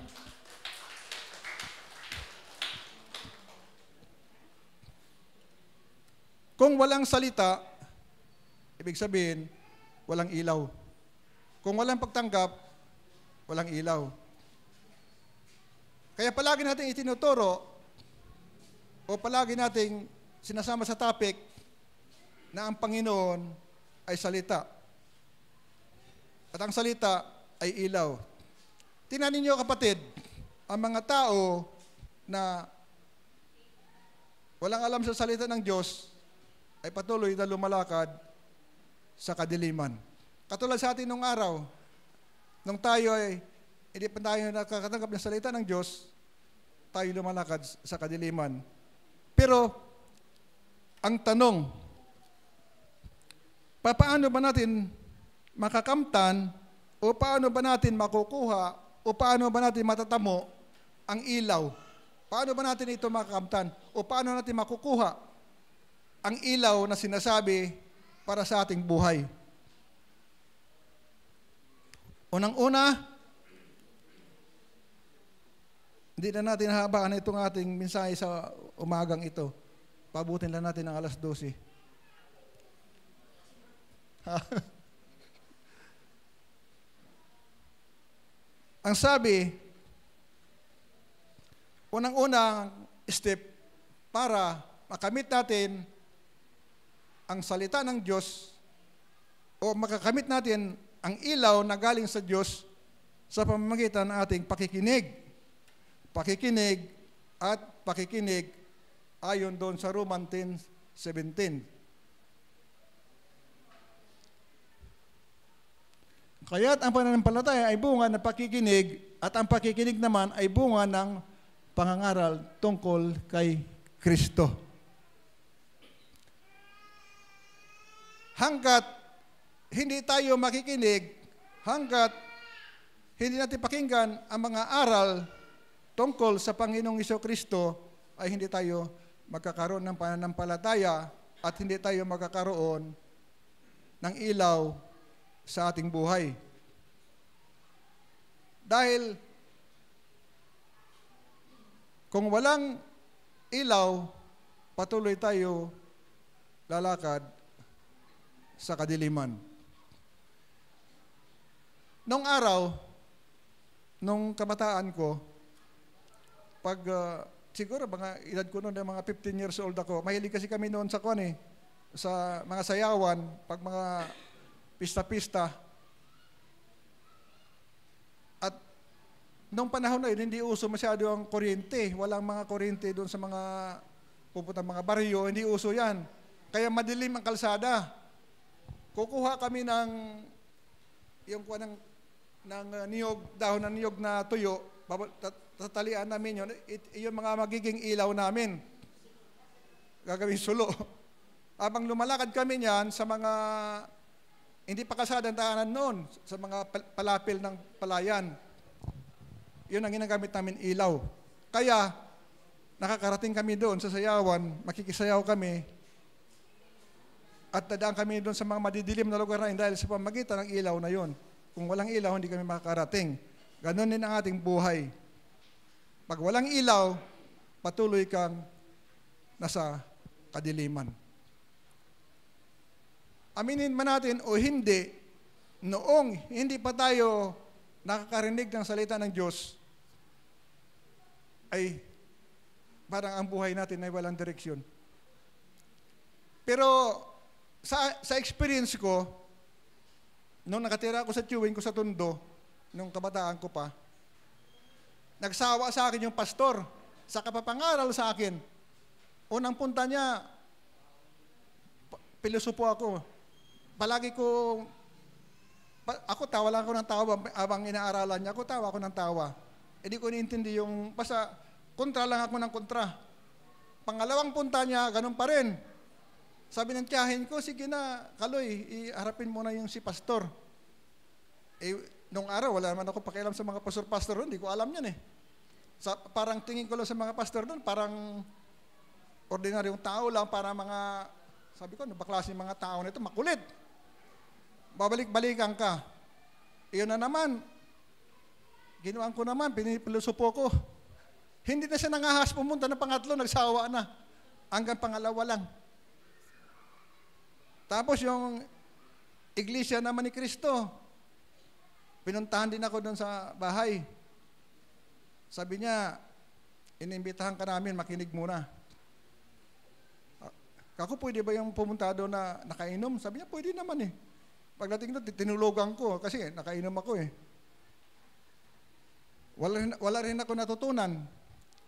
Kung walang salita, ibig sabihin, walang ilaw. Kung walang pagtanggap, walang ilaw. Kaya palagi natin itinuturo o palagi nating sinasama sa topic na ang Panginoon ay salita. At ang salita ay ilaw. Tingnan ninyo kapatid, ang mga tao na walang alam sa salita ng Diyos ay patuloy na lumalakad sa kadiliman. Katulad sa atin nung araw, nung tayo ay hindi pa tayo nakakatanggap ng salita ng Diyos, tayo lumalakad sa kadiliman. Pero, ang tanong, paano ba natin makakamtan o paano ba natin makukuha o paano ba natin matatamo ang ilaw? Paano ba natin ito makakamtan o paano natin makukuha ang ilaw na sinasabi para sa ating buhay? Unang-una, hindi na natin habaan itong ating mensahe sa umagang ito. pabutin lang natin ng alas 12. Ang sabi, unang-unang step para makamit natin ang salita ng Diyos o makakamit natin ang ilaw na galing sa Diyos sa pamamagitan ng ating pakikinig. Pakikinig at pakikinig ayon doon sa Roman 10:17. Kaya't ang pananampalataya ay bunga ng pakikinig at ang pakikinig naman ay bunga ng pangangaral tungkol kay Kristo. Hanggat hindi tayo makikinig, hanggat hindi natin pakinggan ang mga aral tungkol sa Panginoong Jesucristo, ay hindi tayo magkakaroon ng pananampalataya at hindi tayo magkakaroon ng ilaw sa ating buhay. Dahil kung walang ilaw, patuloy tayo lalakad sa kadiliman. Nung araw, nung kabataan ko, pag siguro mga edad ko noon, mga 15 years old ako, mahilig kasi kami noon sa sa mga sayawan, pag mga pista-pista. At nung panahon na yun, hindi uso masyado ang kuryente. Walang mga kuryente doon sa mga pupuntang mga baryo, hindi uso yan. Kaya madilim ang kalsada. Kukuha kami ng yung kuha ng niyog, dahon ng niyog na tuyo, tatalian namin yun, yung mga magiging ilaw namin. Gagawin sulo. Habang lumalakad kami niyan sa mga hindi pa kasadang daanan noon, sa mga palapil ng palayan. Yun ang ginagamit namin ilaw. Kaya, nakakarating kami doon sa sayawan, makikisayaw kami, at dadaan kami doon sa mga madidilim na lugar na yun dahil sa pamagitan ng ilaw na yun. Kung walang ilaw, hindi kami makakarating. Ganon din ang ating buhay. Pag walang ilaw, patuloy kang nasa kadiliman. Aminin man natin o hindi, noong hindi pa tayo nakakarinig ng salita ng Diyos, ay parang ang buhay natin ay walang direksyon. Pero sa experience ko, nung nakatira ako sa tiyuwing ko sa Tondo, nung kabataan ko pa, nagsawa sa akin yung pastor sa kapapangaral sa akin. Unang punta niya, pilosopo ako. Palagi ako tawa lang ako ng tawa habang inaaralan niya, tawa ako ng tawa. Hindi ko niintindi yung, basta kontra lang ako ng kontra. Pangalawang punta niya, ganun pa rin. Sabi ng tiyahin ko, sige na, Kaloy, iharapin mo na yung si pastor. Nung araw, wala naman ako pakialam sa mga pastor-pastor, hindi ko alam yan eh. Parang tingin ko lang sa mga pastor doon, parang ordinaryong tao lang, para mga, sabi ko, ano ba klase mga tao nito, makulit. Babalik-balikan ka. Iyon na naman, ginawan ko naman, pinipilosopo ko. Hindi na siya nangahas pumunta ng pangatlo, nagsawa na. Hanggang pangalawa lang. Tapos yung iglesia naman ni Kristo, pinuntahan din ako doon sa bahay. Sabi niya, inimbitahan ka namin, makinig muna. Kako, pwede ba yung pumunta doon na nakainom? Sabi niya, pwede naman eh. Pagdating doon, tinulugan ko kasi nakainom ako eh. Wala rin ako natutunan.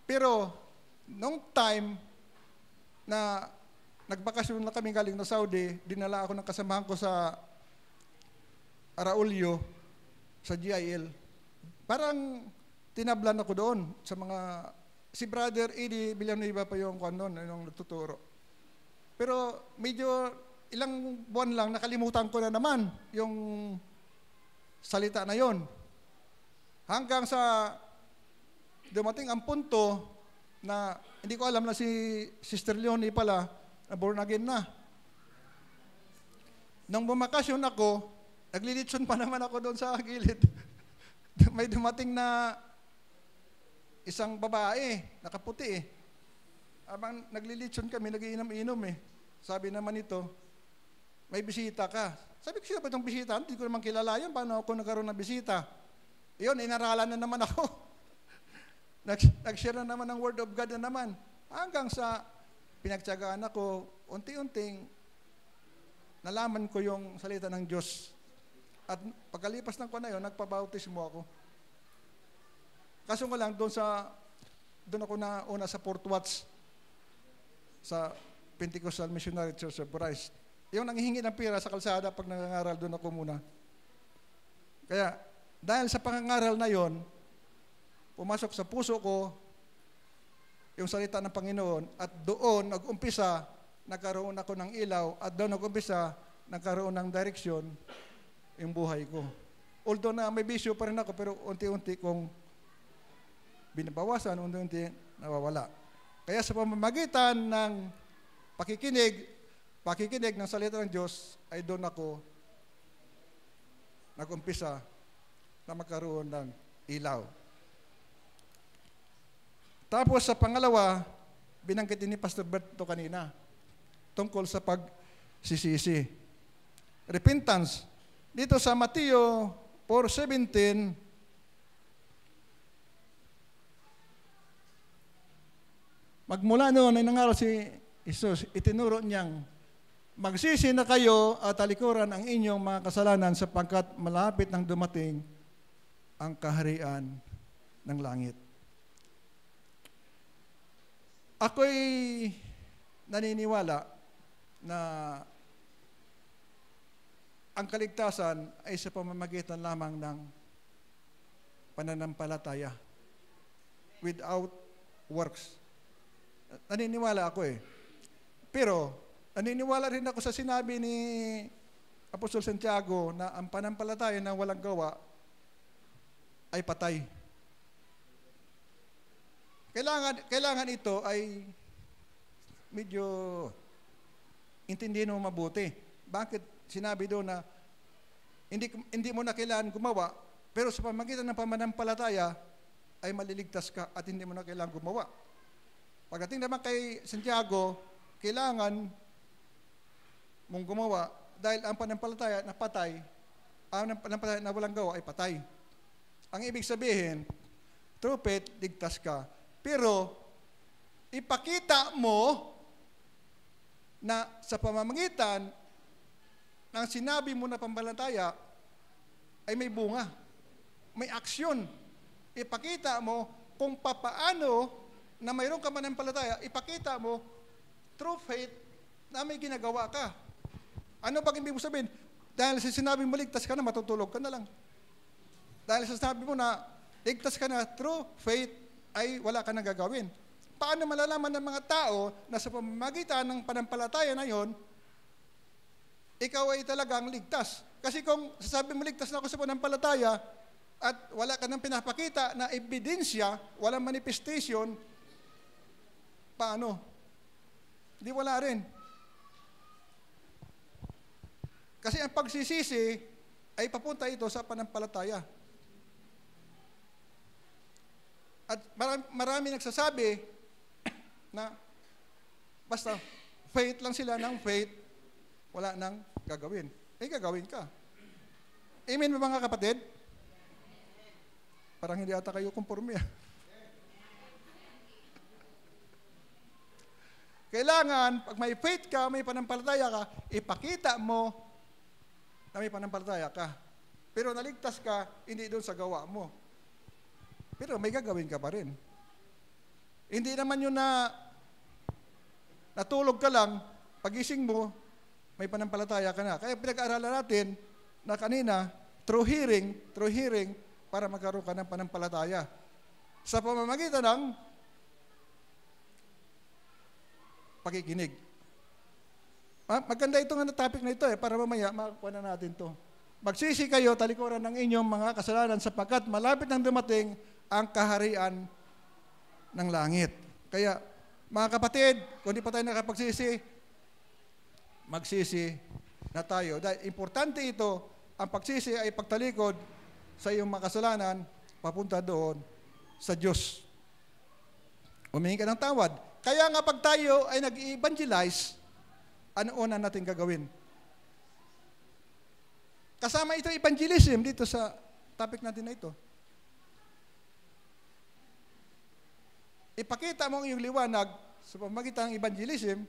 Pero, nung time na nagbakasyon na kami galing na Saudi, dinala ako ng kasamahan ko sa Araulio, sa GIL. Parang tinablan ako doon sa mga, si Brother Eddie Villanueva pa yung doon, yung nagtuturo. Pero medyo ilang buwan lang, nakalimutan ko na naman yung salita na yon. Hanggang sa dumating ang punto na hindi ko alam na si Sister Leonie pala, na born again na. Nung bumakasyon ako, naglilitsyon pa naman ako doon sa gilid. May dumating na isang babae, nakaputi eh. abang naglilitsyon kami, nagiinom-inom eh. Sabi naman ito, may bisita ka. Sabi ko, sino ba itong bisita? Hindi ko naman kilala yun. Paano ako nagkaroon ng bisita? Iyon, inaralan na naman ako. Nag-share na naman ng Word of God na naman. Hanggang sa pinagtyagaan ako, unti-unting nalaman ko yung salita ng Diyos. At pagkalipas ng na yun, nagpabautismo ako. Kaso nga lang, doon ako na una sa Fort Watts, sa Pentecostal Missionary Church of Christ. Yung nanghihingi ng pira sa kalsada pag nangangaral, doon ako muna. Kaya, dahil sa pangangaral na yon, pumasok sa puso ko yung salita ng Panginoon at doon nag-umpisa, nagkaroon ako ng ilaw at doon nag-umpisa, nagkaroon ng direksyon yung buhay ko. Although na may bisyo pa rin ako, pero unti-unti kong binabawasan, unti-unti nawawala. Kaya sa pamamagitan ng pakikinig ng salita ng Diyos, ay doon ako nag-umpisa na magkaroon ng ilaw. Tapos sa pangalawa, binanggit ni Pastor Berto kanina, tungkol sa pagsisisi. Repentance. Dito sa Mateo 4:17, magmula noon ay nangaral si Jesus, itinuro niyang, magsisi na kayo at talikuran ang inyong mga kasalanan sapagkat malapit nang dumating ang kaharian ng langit. Ako'y naniniwala na ang kaligtasan ay sa pamamagitan lamang ng pananampalataya without works. Naniniwala ako eh. Pero, naniniwala rin ako sa sinabi ni Apostol Santiago na ang panampalataya na walang gawa ay patay. Kailangan ito ay medyo intindihin mo mabuti. Bakit sinabi doon na hindi mo na kailangan gumawa, pero sa pamamagitan ng pananampalataya ay maliligtas ka at hindi mo na kailangan gumawa. Pagdating naman kay Santiago, kailangan mong gumawa dahil ang pananampalataya na patay, ang pananampalataya na walang gawa ay patay. Ang ibig sabihin, through faith, ligtas ka. Pero, ipakita mo na sa pamamagitan ng sinabi mo na pampalataya ay may bunga, may aksyon. Ipakita mo kung papaano na mayroon ka mananampalataya, ipakita mo through faith na may ginagawa ka. Ano ba ibig mo sabihin? Dahil sa sinabi mo ligtas ka na, matutulog ka na lang. Dahil sa sinabi mo na ligtas ka na through faith, ay wala ka nang gagawin. Paano malalaman ng mga tao na sa pamamagitan ng panampalataya na yon, ikaw ay talagang ligtas? Kasi kung sasabi mo ligtas na ako sa panampalataya at wala ka nang pinapakita na ebidensya, walang manifestation, paano? Hindi, wala rin. Kasi ang pagsisisi ay papunta ito sa panampalataya. At marami nagsasabi na basta faith lang sila ng faith, wala nang gagawin. Gagawin ka. Amen ba mga kapatid? Parang hindi ata kayo kumporme. Kailangan, pag may faith ka, may panampalataya ka, ipakita mo na may panampalataya ka. Pero naligtas ka, hindi doon sa gawa mo. Pero may gagawin ka pa rin. Hindi naman yun na natulog ka lang, pagising mo, may panampalataya ka na. Kaya pinag-aaralan natin na kanina, through hearing, para magkaroon ka ng panampalataya. Sa pamamagitan ng pakikinig. Maganda itong topic na ito para mamaya makakuha na natin ito. Magsisi kayo, talikuran ng inyong mga kasalanan sapagkat malapit nang dumating ang kaharian ng langit. Kaya, mga kapatid, kung di pa tayo nakapagsisi, magsisi na tayo. Dahil importante ito, ang pagsisi ay pagtalikod sa iyong mga kasalanan, papunta doon sa Diyos. Humingi ka ng tawad. Kaya nga pag tayo ay nag-evangelize, ano una natin gagawin? Kasama ito evangelism dito sa topic natin na ito. Ipakita mo ang iyong liwanag sa pamamagitan ng evangelism.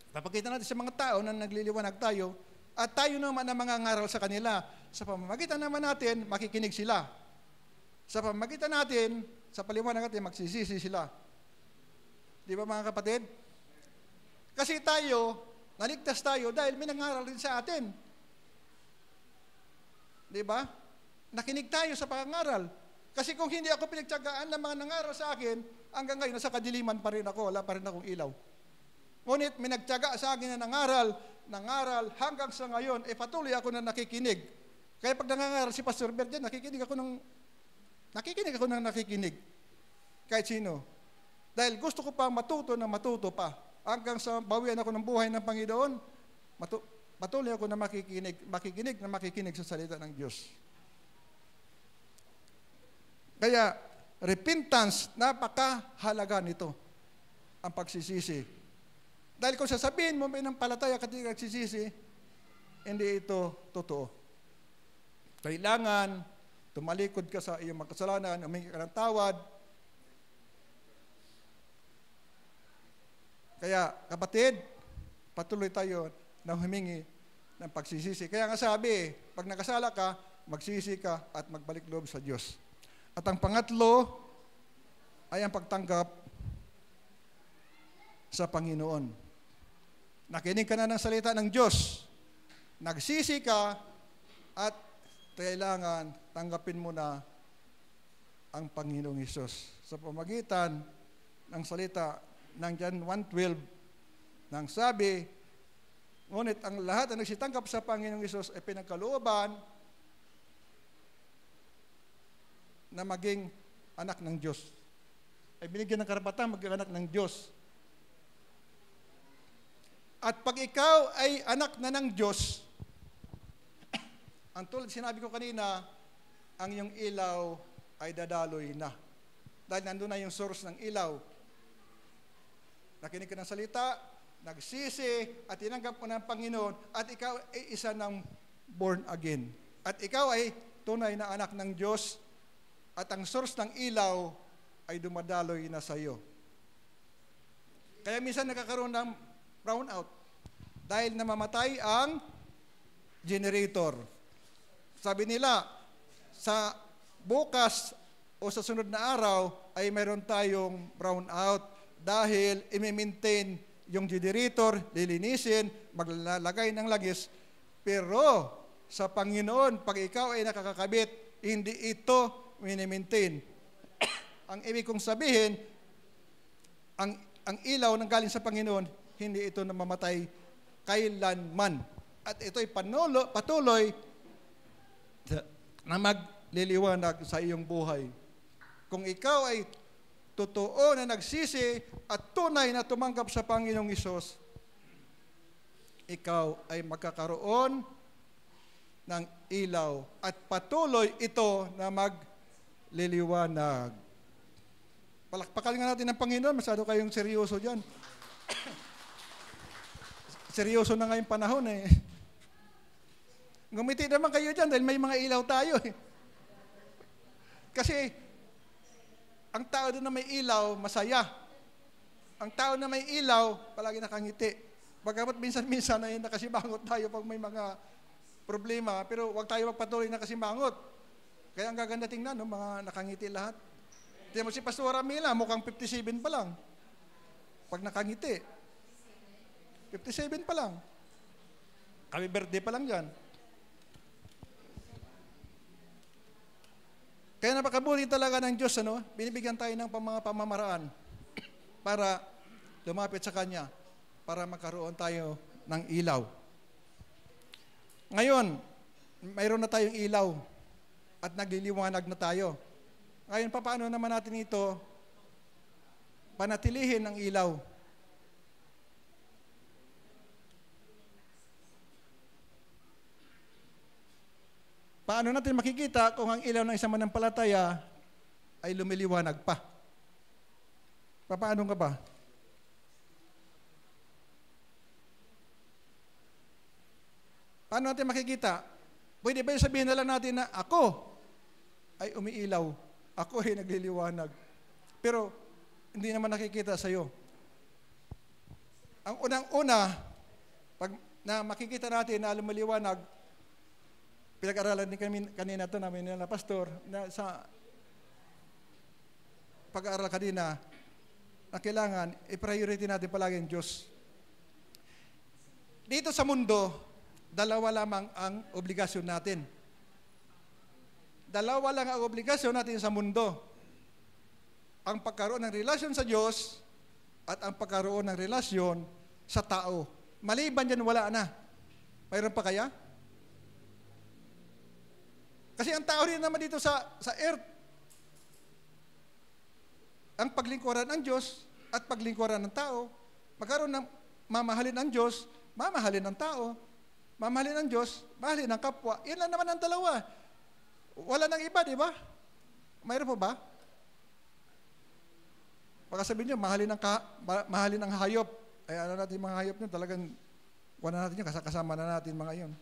Papakita natin sa mga tao na nagliliwanag tayo at tayo naman ang mga ngaral sa kanila. Sa pamamagitan naman natin, makikinig sila. Sa pamamagitan natin, sa paliwanag natin, magsisisi sila. Di ba mga kapatid? Kasi tayo, naligtas tayo dahil may nangaral din sa atin. Di ba? Nakinig tayo sa pangaral. Kasi kung hindi ako pinagtiyagaan ng mga nangaral sa akin, hanggang ngayon, nasa kadiliman pa rin ako, wala pa rin akong ilaw. Ngunit may nagtiyaga sa akin na nangaral, hanggang sa ngayon, patuloy ako na nakikinig. Kaya pag nangangaral si Pastor Bert dyan, nakikinig ako ng nakikinig. Kahit sino. Dahil gusto ko pa matuto pa. Hanggang sa bawian ako ng buhay ng Panginoon, patuloy ako na makikinig sa salita ng Diyos. Kaya, repentance, napakahalaga nito, ang pagsisisi. Dahil kung sasabihin mo, may nampalataya ka di nagsisisi, hindi ito totoo. Kailangan, tumalikod ka sa iyong makasalanan, humingi ka ng tawad. Kaya, kapatid, patuloy tayo na humingi ng pagsisisi. Kaya nga sabi, pag nakasala ka, magsisi ka at magbalik loob sa Diyos. At ang pangatlo ay ang pagtanggap sa Panginoon. Nakinig ka na ng salita ng Diyos, nagsisi ka, at kailangan tanggapin mo na ang Panginoong Hesus. Sa pamagitan ng salita ng John 1:12, nang sabi, ngunit ang lahat na nagsitanggap sa Panginoong Hesus ay pinagkalooban na maging anak ng Diyos. Ay binigyan ng karapatan maging anak ng Diyos. At pag ikaw ay anak na ng Diyos, ang tulad sinabi ko kanina, ang iyong ilaw ay dadaloy na. Dahil nandun na yung source ng ilaw. Nakinig ka ng salita, nagsisi, at tinanggap mo ng Panginoon, at ikaw ay isa ng born again. At ikaw ay tunay na anak ng Diyos, at ang source ng ilaw ay dumadaloy na sa iyo. Kaya minsan nakakaroon ng brownout dahil namamatay ang generator. Sabi nila, sa bukas o sa sunod na araw ay mayroon tayong brownout dahil i-maintain yung generator, lilinisin, maglalagay ng langis. Pero sa Panginoon, pag ikaw ay nakakakabit, hindi ito mini-maintain. Ang ibig kong sabihin, ang ilaw na galing sa Panginoon, hindi ito namamatay kailanman. At ito'y patuloy na magliliwanag sa iyong buhay. Kung ikaw ay totoo na nagsisi at tunay na tumanggap sa Panginoong Hesus, ikaw ay magkakaroon ng ilaw at patuloy ito na magliliwanag. Palakpakan nga natin ng Panginoon, masyado kayong seryoso dyan. Seryoso na ngayong panahon eh. Ngumiti naman kayo dyan dahil may mga ilaw tayo eh. Kasi, ang tao doon na may ilaw, masaya. Ang tao na may ilaw, palagi nakangiti. Bagamat minsan-minsan ay nakasimangot tayo pag may mga problema, pero huwag tayo magpatuloy na kasimangot. Kaya ang gaganda tingnan, no, mga nakangiti lahat. Tiyan mo si Pastor Ramila, mukhang 57 pa lang. Pag nakangiti. 57 pa lang. Kami birthday pa lang dyan. Kaya napakabuti talaga ng Diyos, ano? Binibigyan tayo ng mga pamamaraan para lumapit sa Kanya, para magkaroon tayo ng ilaw. Ngayon, mayroon na tayong ilaw at nagliliwanag na tayo. Ngayon, paano naman natin ito panatilihin ang ilaw? Paano natin makikita kung ang ilaw ng isang manampalataya ay lumiliwanag pa? Paano ka ba? Paano natin makikita? Pwede ba yung sabihin na lang natin na ako ay umiilaw, ako ay nagliliwanag. Pero hindi naman nakikita sa iyo. Ang unang-una, pag na makikita natin na lumiliwanag, pinag-aralan din kami kanina ito namin nila pastor, na sa pag-aaral kanina, na kailangan i-priority natin palagi ang Diyos. Dito sa mundo, dalawa lamang ang obligasyon natin. Dalawa lang ang obligasyon natin sa mundo. Ang pagkaroon ng relasyon sa Diyos at ang pagkaroon ng relasyon sa tao. Maliban yan, wala na. Mayroon pa kaya? Kasi ang tao rin naman dito sa earth, ang paglingkuran ng Diyos at paglingkuran ng tao, magkaroon ng mamahalin ng Diyos, mamahalin ng tao, mamahalin ng Diyos, mahalin ng kapwa. Yan lang naman ang dalawa. Wala nang iba, di ba? Mayroon po ba? Baka sabihin nyo, mahalin ang hayop. Ay, ano natin mga hayop nyo, talagang wala natin yun, kasama na natin mga yun.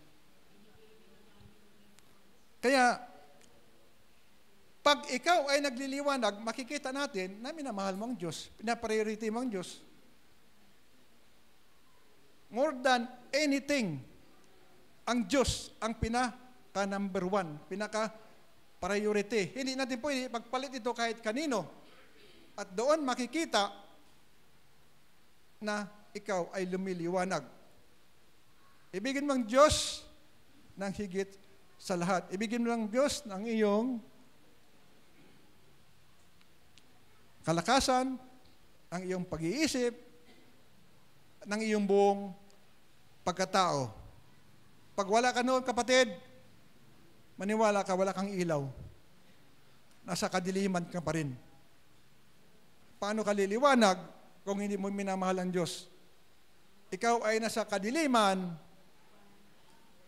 Kaya, pag ikaw ay nagliliwanag, makikita natin na minamahal mo ang Diyos, pinapriority mo ang Diyos. More than anything, ang Diyos ang pinaka-number one, pinaka-priority. Hindi natin pwede pagpalit ito kahit kanino. At doon makikita na ikaw ay lumiliwanag. Ibigin mo ang Diyos ng higit sa lahat. Ibigin mo ang Diyos ng iyong kalakasan, ang iyong pag-iisip, ng iyong buong pagkatao. Pag wala ka noon, kapatid, maniwala ka, wala kang ilaw. Nasa kadiliman ka pa rin. Paano ka liliwanag kung hindi mo minamahal ang Diyos? Ikaw ay nasa kadiliman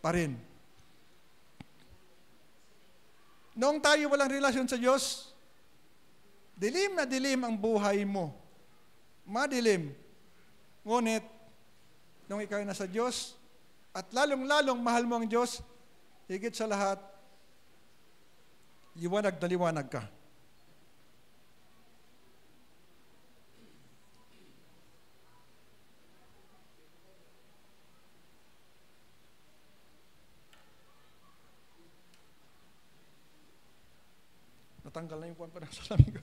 pa rin. Noong tayo walang relasyon sa Diyos, dilim na dilim ang buhay mo. Madilim. Ngunit, nung ikaw ay nasa Diyos, at lalong-lalong mahal mo ang Diyos, higit sa lahat, liwanag na liwanag ka. Natanggal na yung puwan pa ng salamin ko.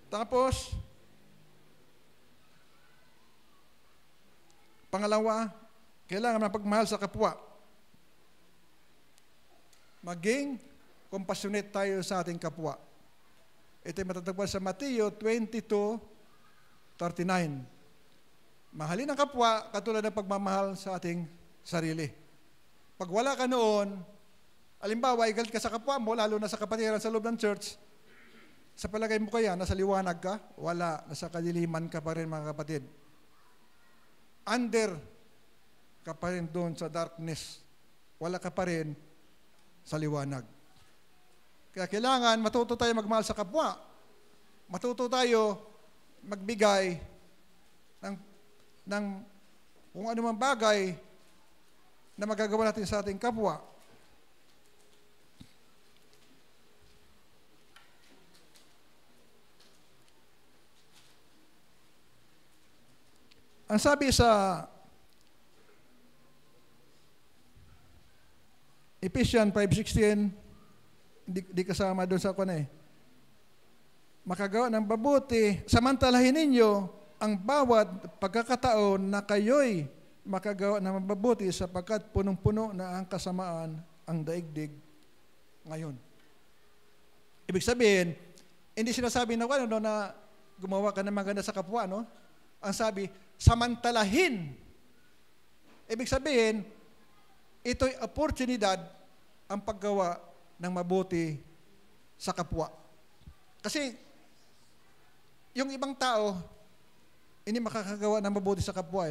Tapos, pangalawa, kailangan mapagmahal sa kapwa. Maging compassionate tayo sa ating kapwa. Ito ay matatagpuan sa Mateo 22:39. Mahalin ang kapwa katulad ng pagmamahal sa ating sarili. Pag wala ka noon, alimbawa, igalit ka sa kapwa mo, lalo na sa kapatiran sa loob ng church, sa palagay mo kaya, nasa liwanag ka? Wala, nasa kadiliman ka pa rin, mga kapatid. Under ka pa rin doon sa darkness. Wala ka pa rin sa liwanag. Kaya kailangan matuto tayo magmahal sa kapwa. Matuto tayo magbigay ng kung ano man bagay na magagawa natin sa ating kapwa. Ang sabi sa Ephesians 5:16, di kasama doon sa kuwan makagawa ng mabuti, samantalahin ninyo ang bawat pagkakataon na kayo'y makagawa ng mabuti sapagkat punong-puno na ang kasamaan ang daigdig ngayon. Ibig sabihin, hindi sinasabi na na gumawa ka ng maganda sa kapwa, no? Ang sabi, samantalahin. Ibig sabihin, ito'y oportunidad ang paggawa ng mabuti sa kapwa. Kasi, yung ibang tao, hindi makakagawa ng mabuti sa kapwa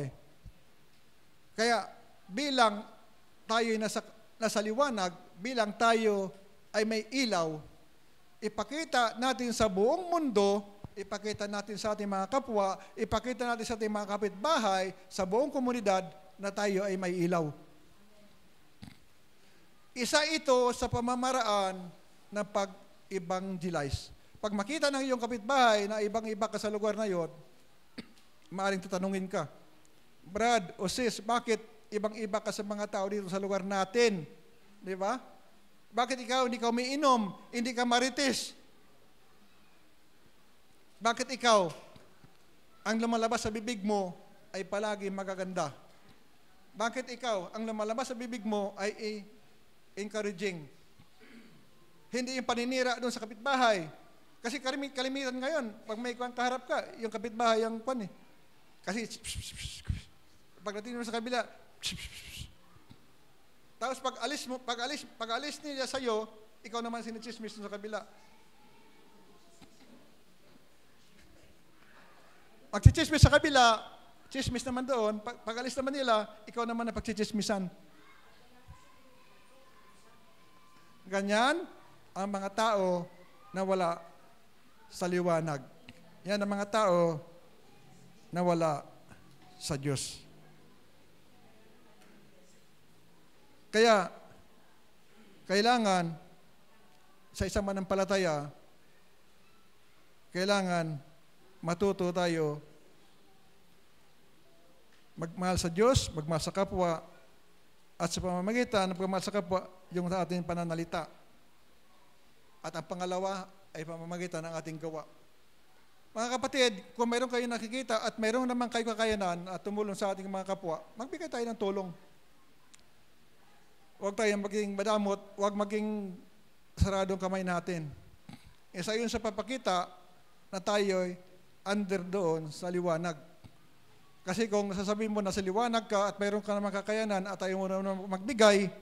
Kaya, bilang tayo'y nasa liwanag, bilang tayo ay may ilaw, ipakita natin sa buong mundo, ipakita natin sa ating mga kapwa, ipakita natin sa ating mga kapitbahay, sa buong komunidad na tayo ay may ilaw. Isa ito sa pamamaraan ng pag-evangelize. Pag makita ng iyong kapitbahay na ibang-iba ka sa lugar na yon, maaaring tatanungin ka, Brad o sis, bakit ibang-iba ka sa mga tao dito sa lugar natin? Di ba? Bakit ikaw hindi ka umiinom, hindi ka marites? Bakit ikaw, ang lumalabas sa bibig mo ay palagi magaganda? Bakit ikaw, ang lumalabas sa bibig mo ay encouraging? Hindi yung paninira doon sa kapitbahay. Kasi kalimitan ngayon, pag may kaharap ka, yung kapitbahay ang pan eh. Kasi pagdating mo sa kabila, tapos pag alis niya sa iyo, ikaw naman sinichismis sa kabila. Magchichismis sa kabila, chismis naman doon. Pag alis naman nila, ikaw naman na pagchichismisan. Ganyan ang mga tao na wala sa liwanag. Yan ang mga tao na wala sa Diyos. Kaya, kailangan sa isang manampalataya, kailangan matuto tayo magmahal sa Diyos, magmahal sa kapwa, at sa pamamagitan ng pagmamahal sa kapwa, yung sa ating pananalita. At ang pangalawa ay pamamagitan ng ating gawa. Mga kapatid, kung mayroon kayo nakikita at mayroon naman kayo kakayanan at tumulong sa ating mga kapwa, magbigay tayo ng tulong. Huwag tayong maging madamot, huwag maging saradong kamay natin. Isa yun sa papakita na tayo'y under doon sa liwanag. Kasi kung nasasabihin mo na sa liwanag ka at mayroon ka naman kakayanan at ayaw mo na magbigay,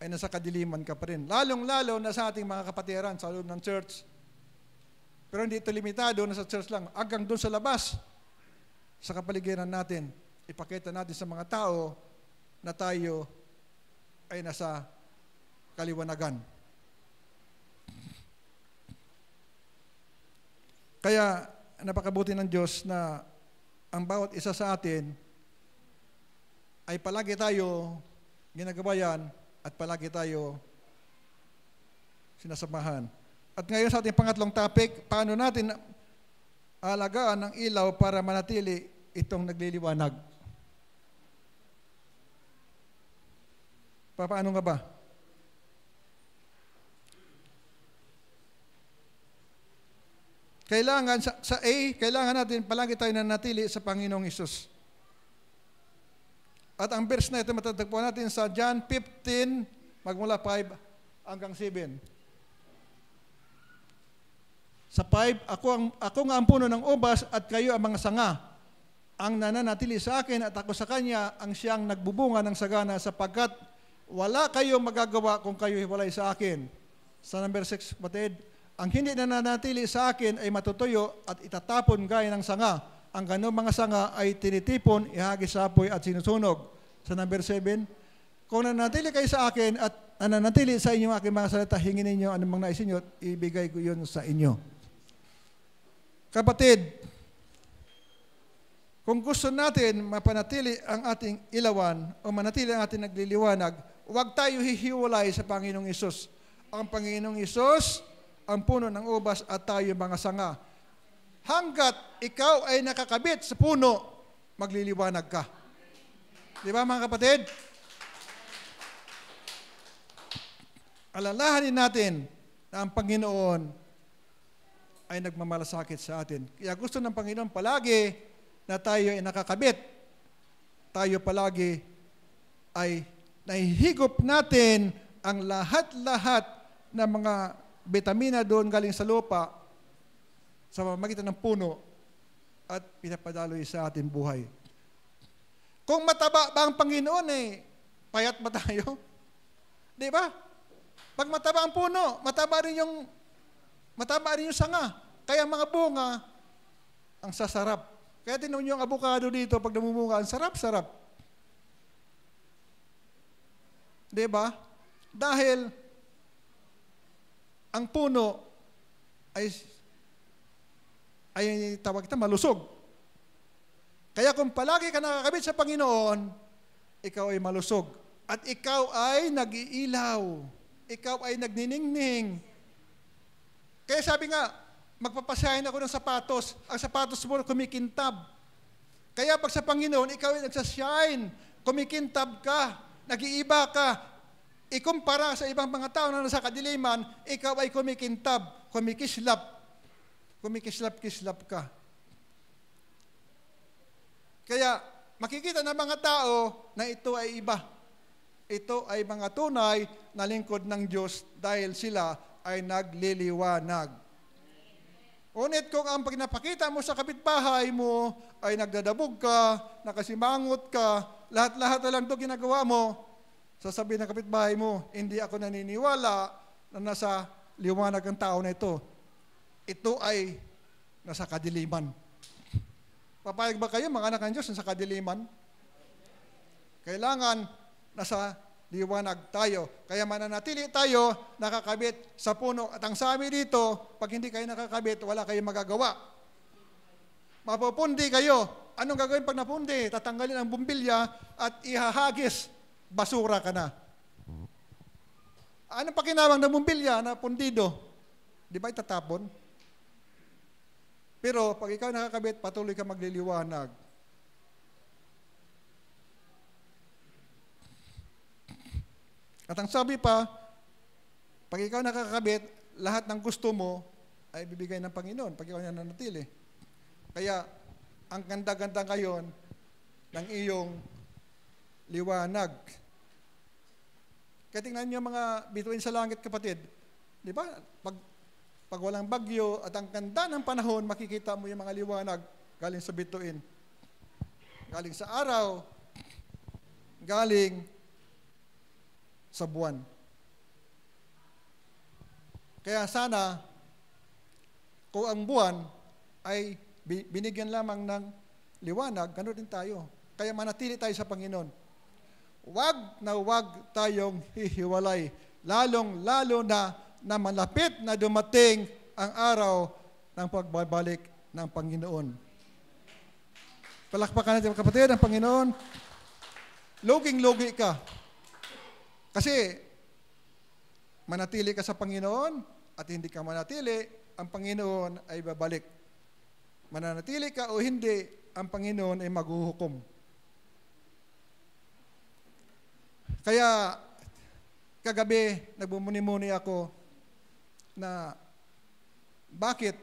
ay nasa kadiliman ka pa rin. Lalong-lalo na sa ating mga kapatiran sa loob ng church. Pero hindi ito limitado na sa church lang. Hanggang doon sa labas, sa kapaligiran natin, ipakita natin sa mga tao na tayo ay nasa kaliwanagan. Kaya napakabuti ng Diyos na ang bawat isa sa atin ay palagi tayo ginagawa yan at palagi tayo sinasamahan. At ngayon sa ating pangatlong topic, paano natin alagaan ng ilaw para manatili itong nagliliwanag? Paano nga ba? Kailangan, sa A, kailangan natin palagi tayo nanatili sa Panginoong Hesus. At ang verse na ito matatagpuan natin sa John 15, magmula 5 hanggang 7. Sa 5, ako nga ang puno ng ubas at kayo ang mga sanga. Ang nananatili sa akin at ako sa kanya ang siyang nagbubunga ng sagana sapagkat wala kayong magagawa kung kayo hiwalay sa akin. Sa number 6, kapatid, ang hindi nananatili sa akin ay matutuyo at itatapon gaya ng sanga. Ang ganong mga sanga ay tinitipon, ihagis sa apoy at sinusunog. Sa number 7, kung nananatili kayo sa akin at nananatili sa inyo aking mga salita, hingin ninyo anumang nais inyo at ibigay ko yun sa inyo. Kapatid, kung gusto natin mapanatili ang ating ilawan o manatili ang ating nagliliwanag, huwag tayo hihiwalay sa Panginoong Hesus. Ang Panginoong Hesus ang puno ng ubas at tayo mga sanga. Hanggat ikaw ay nakakabit sa puno, magliliwanag ka. Di ba mga kapatid? Alalahanin natin na ang Panginoon ay nagmamalasakit sa atin. Kaya gusto ng Panginoon palagi na tayo ay nakakabit. Tayo palagi ay nahihigop natin ang lahat-lahat ng mga vitamina doon galing sa lupa sa pamamagitan ng puno at pinapadaloy sa ating buhay. Kung mataba ba ang Panginoon, payat ba tayo? Di ba? Pag mataba ang puno, mataba rin yung sanga. Kaya mga bunga, ang sasarap. Kaya tinuon yung avocado dito, pag namumunga, ang sarap-sarap. Di ba? Dahil ang puno ay tawag kita malusog. Kaya kung palagi ka nakakabit sa Panginoon, ikaw ay malusog. At ikaw ay nag-iilaw. Ikaw ay nagniningning. Kaya sabi nga, magpapasahin ako ng sapatos. Ang sapatos mo kumikintab. Kaya pag sa Panginoon, ikaw ay nagsashine. Kumikintab ka. Nag-iiba ka. Ikumpara sa ibang mga tao na nasa kadiliman, ikaw ay kumikintab. Kumikislap. Kumikislap-kislap ka. Kaya makikita ng mga tao na ito ay iba. Ito ay mga tunay na lingkod ng Diyos dahil sila ay nagliliwanag. Ngunit kung ang pinapakita mo sa kapitbahay mo ay nagdadabog ka, nakasimangot ka, lahat-lahat na lang ito ginagawa mo, sasabihin ng kapitbahay mo, hindi ako naniniwala na nasa liwanag ang tao na ito. Ito ay nasa kadiliman. Papayag ba kayo, mga anak ng Diyos, nasa kadiliman? Kailangan nasa liwanag tayo. Kaya mananatili tayo nakakabit sa puno. At ang sabi dito, pag hindi kayo nakakabit, wala kayong magagawa. Mapupundi kayo. Anong gagawin pag napundi? Tatanggalin ang bumbilya at ihahagis. Basura ka na. Anong pakinabang ng bumbilya na pundido? Di ba itatapon? Pero pag ikaw nakakabit, patuloy ka magliliwanag. At ang sabi pa, pag ikaw nakakabit, lahat ng gusto mo ay bibigay ng Panginoon pag ikaw nananatili. Kaya, ang ganda-ganda ngayon ng iyong liwanag. Kaya tingnan niyo mga bituin sa langit, kapatid. Di ba? Pag walang bagyo at ang ganda ng panahon, makikita mo yung mga liwanag galing sa bituin. Galing sa araw, galing sa buwan. Kaya sana, kung ang buwan ay binigyan lamang ng liwanag, ganoon din tayo. Kaya manatili tayo sa Panginoon. Huwag tayong hihiwalay. Lalong-lalo na malapit na dumating ang araw ng pagbabalik ng Panginoon. Palakpakan natin, kapatid, ang Panginoon. Luging-lugi ka. Kasi manatili ka sa Panginoon at hindi ka manatili, ang Panginoon ay babalik. Mananatili ka o hindi, ang Panginoon ay maghuhukom. Kaya kagabi nagbumuni-muni ako na bakit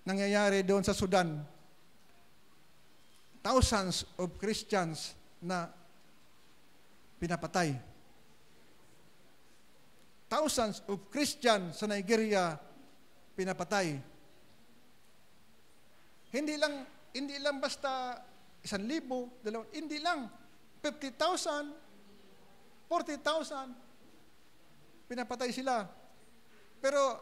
nangyayari doon sa Sudan thousands of Christians na pinapatay. Thousands of Christians sa Nigeria pinapatay. Hindi lang basta 1,000, 2,000, hindi lang 50,000, 40,000 pinapatay sila. Pero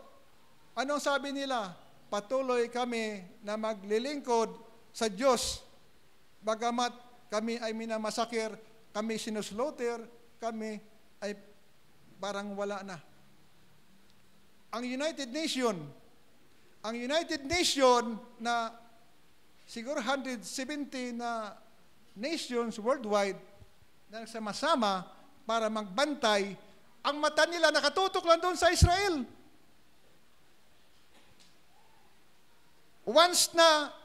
anong sabi nila? Patuloy kami na maglilingkod sa Diyos. Bagamat kami ay minamasakir, kami sinuslaughter, kami ay parang wala na. Ang United Nation na siguro 170 na nations worldwide na nagsama-sama para magbantay, ang mata nila nakatutok lang doon sa Israel. Once na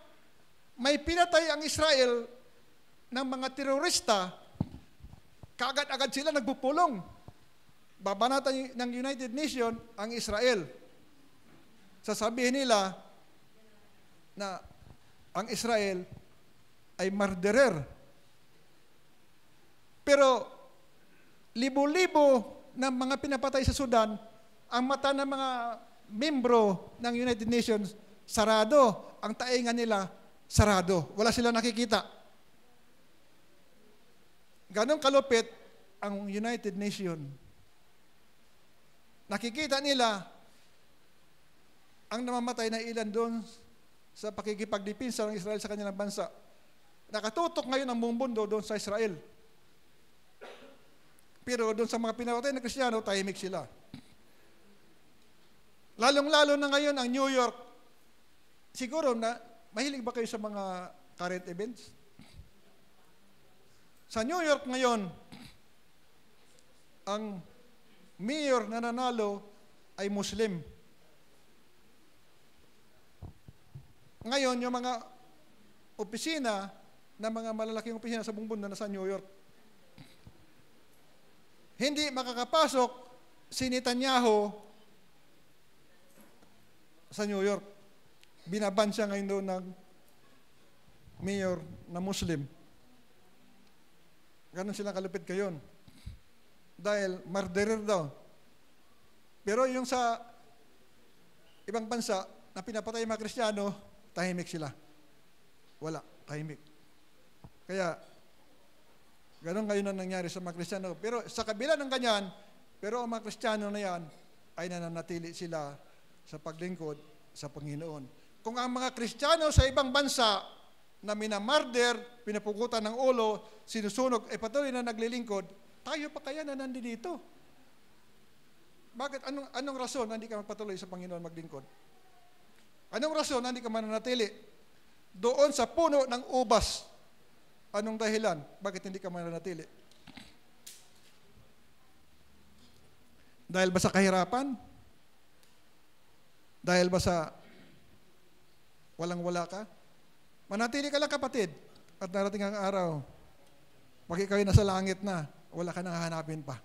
may pinatay ang Israel ng mga terorista, kaagad-agad sila nagbupulong. Babanatan ng United Nations ang Israel. Sasabihin nila na ang Israel ay murderer. Pero libo-libo ng mga pinapatay sa Sudan, ang mata ng mga membro ng United Nations sarado. Ang taingan nila sarado. Wala silang nakikita. Ganon kalupit ang United Nations. Nakikita nila ang namamatay na ilan doon sa pakikipagdepensa ng Israel sa kanilang bansa. Nakatutok ngayon ang buong mundo doon sa Israel. Pero doon sa mga pinapatay na Kristiyano, tahimik sila. Lalong-lalo na ngayon ang New York. Siguro na, mahilig ba kayo sa mga current events? Sa New York ngayon, ang mayor na nanalo ay Muslim. Ngayon, yung mga opisina, na mga malalaking opisina sa buong mundo na sa New York, hindi makakapasok si Netanyahu sa New York. Binaban siya ngayon doon ng mayor na Muslim. Ganon sila kalupit kayon. Dahil murderer daw. Pero yung sa ibang bansa na pinapatay mga Kristiyano, tahimik sila. Wala, tahimik. Kaya, ganon ngayon ang nangyari sa mga Kristiyano. Pero sa kabila ng ganyan, pero ang mga Kristiyano na yan, ay nananatili sila sa paglingkod sa Panginoon. Kung ang mga Kristiyano sa ibang bansa na minamarder, pinapugutan ng ulo, sinusunog, ay patuloy na naglilingkod, tayo pa kaya na nandito? Bakit? Anong rason na hindi ka magpatuloy sa Panginoon maglingkod? Anong rason na hindi ka mananatili doon sa puno ng ubas? Anong dahilan? Bakit hindi ka mananatili? Dahil ba sa kahirapan? Dahil ba sa walang-wala ka? Manatili ka lang, kapatid. At narating ang araw, pag ikaw ay nasa langit na, wala ka nang hahanapin pa.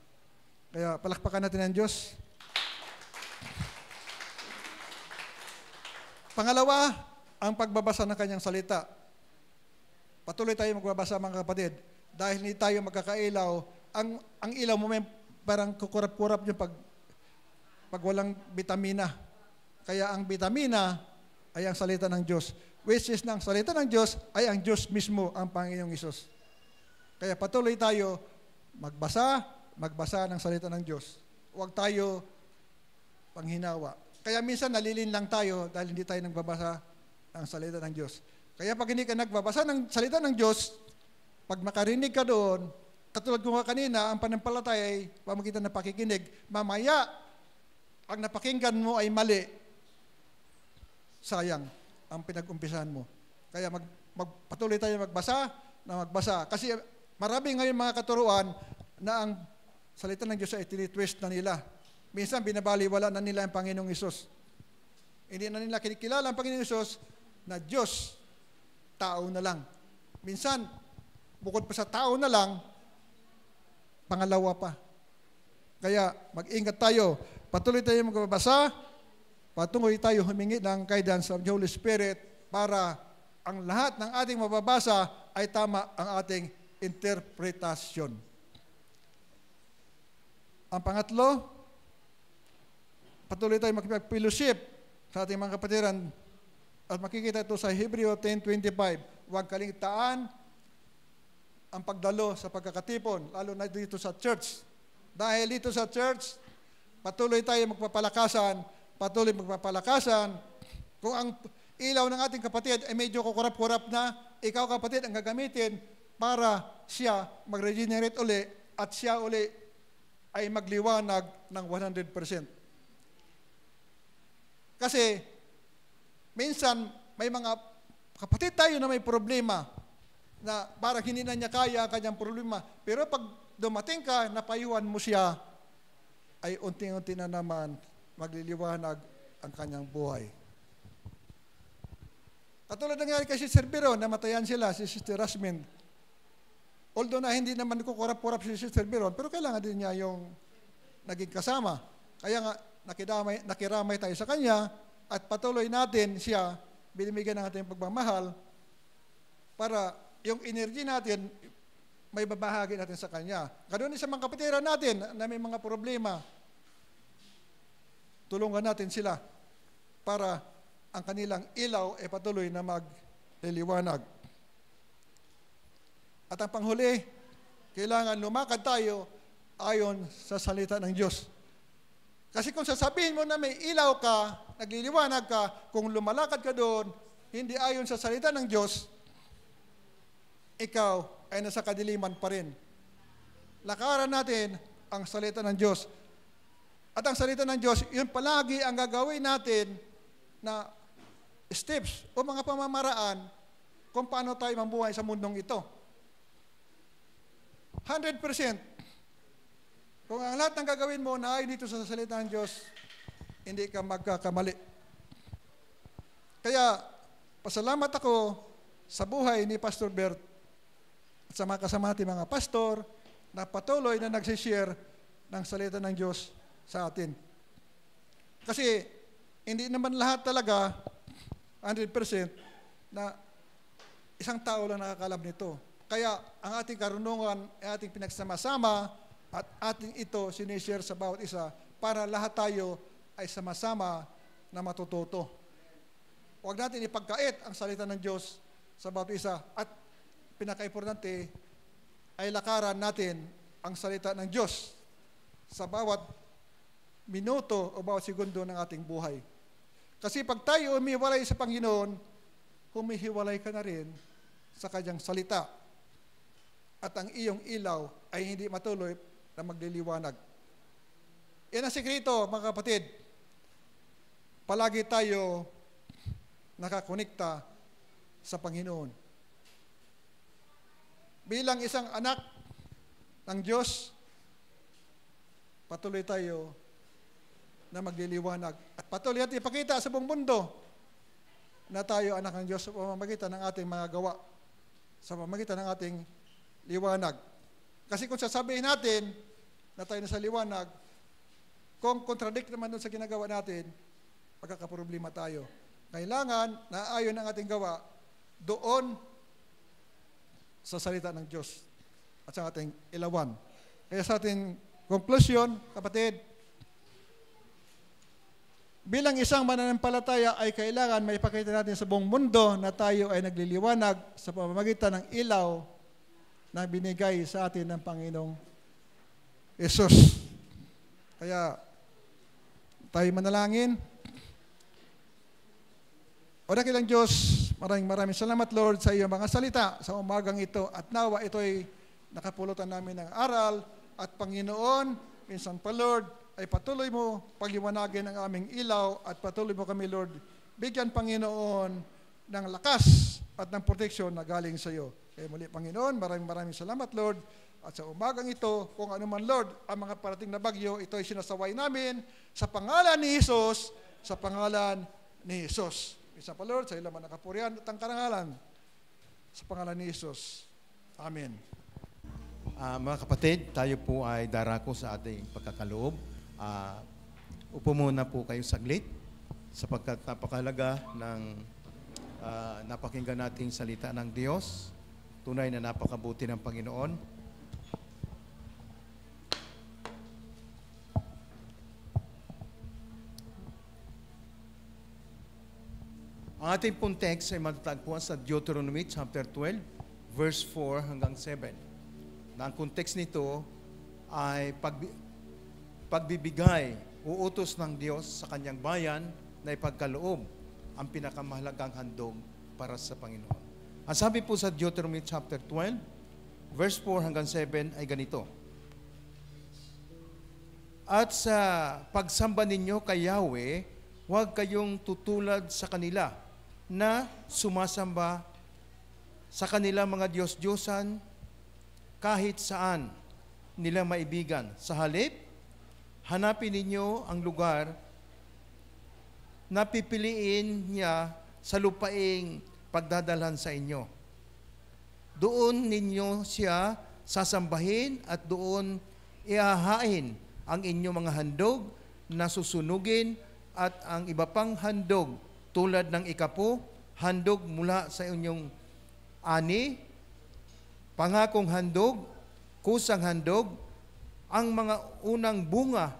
Kaya palakpakan natin ang Diyos. Pangalawa, ang pagbabasa ng kanyang salita. Patuloy tayo magbabasa, mga kapatid. Dahil hindi tayo magkakailaw, ang ilaw mo may parang kukurap-kurap yung pag walang vitamina. Kaya ang vitamina ay ang salita ng Diyos. Which is ng salita ng Diyos ay ang Diyos mismo, ang Panginoong Hesus. Kaya patuloy tayo magbasa ng salita ng Diyos. Huwag tayo panghinawa. Kaya minsan nalilin lang tayo dahil hindi tayo nagbabasa ng salita ng Diyos. Kaya pag hindi ka nagbabasa ng salita ng Diyos, pag makarinig ka doon, katulad ko nga kanina, ang panampalataya ay pamagitan ng pakikinig. Mamaya, ang napakinggan mo ay mali. Sayang ang pinag-umpisahan mo. Kaya patuloy tayo magbasa. Kasi marami ngayon mga katuruan na ang salita ng Diyos ay tinitwist na nila. Minsan binabaliwala na nila ang Panginoong Hesus. Hindi na nila kinikilala ang Panginoong Hesus na Diyos, tao na lang. Minsan, bukod pa sa tao na lang, pangalawa pa. Kaya mag-ingat tayo. Patuloy tayo magbabasa. Patuloy tayo humingi ng guidance of the Holy Spirit para ang lahat ng ating mababasa ay tama ang ating interpretasyon. Ang pangatlo, patuloy tayo makipag-fellowship sa ating mga kapatiran at makikita ito sa Hebreo 10:25. Huwag kaligtaan ang pagdalo sa pagkakatipon, lalo na dito sa church. Dahil dito sa church, patuloy tayo magpapalakasan. Kung ang ilaw ng ating kapatid ay medyo kukurap-kurap na, ikaw kapatid ang gagamitin para siya mag-regenerate uli at siya uli ay magliwanag ng 100%. Kasi minsan may mga kapatid tayo na may problema na parang hindi na niya kaya ang kanyang problema. Pero pag dumating ka, napayuhan mo siya, ay unti-unti na naman magliliwanag ang kanyang buhay. Katulad nangyari kay Sister Biro, namatayan sila, si Sister Rasmin. Although na hindi naman kukurap-kurap si Sister Biro, pero kailangan din niya yung naging kasama. Kaya nga, nakiramay tayo sa kanya at patuloy natin siya, binibigyan ng ating pagmamahal para yung energy natin, may babahagi natin sa kanya. Ganoon din sa mga kapatiran natin na may mga problema, tulungan natin sila para ang kanilang ilaw ay patuloy na magliliwanag. At ang panghuli, kailangan lumakad tayo ayon sa salita ng Diyos. Kasi kung sasabihin mo na may ilaw ka, nagliliwanag ka, kung lumalakad ka doon, hindi ayon sa salita ng Diyos, ikaw ay nasa kadiliman pa rin. Lakaran natin ang salita ng Diyos. At ang salita ng Diyos, yun palagi ang gagawin natin na steps o mga pamamaraan kung paano tayo mabuhay sa mundong ito. 100%. Kung ang lahat ng gagawin mo na ay dito sa salita ng Diyos, hindi ka magkakamali. Kaya, pasalamat ako sa buhay ni Pastor Bert at sa mga kasama natin mga pastor na patuloy na nagsishare ng salita ng Diyos sa atin. Kasi, hindi naman lahat talaga 100% na isang tao lang nakakalam nito. Kaya, ang ating karunungan ay ating pinagsama-sama at ating ito sinishare sa bawat isa para lahat tayo ay sama-sama na matututo. Huwag natin ipagkait ang salita ng Diyos sa bawat isa. At pinaka-importante ay lakaran natin ang salita ng Diyos sa bawat minuto o bawat segundo ng ating buhay. Kasi pag tayo umihiwalay sa Panginoon, humihiwalay ka na rin sa Kanyang salita. At ang iyong ilaw ay hindi matuloy na magliliwanag. Yan ang sekreto, mga kapatid. Palagi tayo nakakonekta sa Panginoon. Bilang isang anak ng Diyos, patuloy tayo na magliliwanag. At patuloy natin ipakita sa buong mundo na tayo anak ng Diyos sa pamamagitan ng ating mga gawa, sa pamamagitan ng ating liwanag. Kasi kung sasabihin natin na tayo nasa liwanag, kung contradict naman doon sa ginagawa natin, magkakaproblema tayo. Kailangan na ayon ang ating gawa doon sa salita ng Diyos at sa ating ilawan. Kaya sa ating conclusion, kapatid, bilang isang mananampalataya ay kailangan maipakita natin sa buong mundo na tayo ay nagliliwanag sa pamamagitan ng ilaw na binigay sa atin ng Panginoong Yesus. Kaya tayo manalangin. O dakilang Diyos, maraming salamat Lord sa iyong mga salita sa umagang ito at nawa ito'y nakapulutan namin ng aral at Panginoon, minsan pa Lord, ay patuloy mo pagliwanagin ang aming ilaw at patuloy mo kami Lord, bigyan Panginoon ng lakas at ng proteksyon na galing sa iyo. Kaya muli Panginoon, maraming salamat Lord at sa umagang ito, kung ano man Lord, ang mga parating na bagyo, ito'y sinasaway namin sa pangalan ni Jesus, sa pangalan ni Jesus. Isa pa Lord, sa iyo naman nakapurihan at ang karangalan sa pangalan ni Jesus. Amen. Mga kapatid, tayo po ay darako sa ating pagkakaloob. Upo muna po kayo saglit sapagkat napakahalaga ng napakinggan nating salita ng Diyos. Tunay na napakabuti ng Panginoon. Ang ating pong text ay matatagpuan sa Deuteronomy chapter 12, verse 4 hanggang 7. Na ang context nito ay pagbibigay, uutos ng Diyos sa kanyang bayan na ipagkaloob ang pinakamahalagang handog para sa Panginoon. Ang sabi po sa Deuteronomy chapter 12, verse 4 hanggang 7 ay ganito. At sa pagsamba ninyo kay Yahweh, huwag kayong tutulad sa kanila na sumasamba sa kanila mga Diyos-Diyosan kahit saan nila maibigan. Sa halip, hanapin ninyo ang lugar na pipiliin niya sa lupaing pagdadalhan sa inyo. Doon ninyo siya sasambahin at doon ihahain ang inyong mga handog na susunugin at ang iba pang handog tulad ng ikapo, handog mula sa inyong ani, pangakong handog, kusang handog, ang mga unang bunga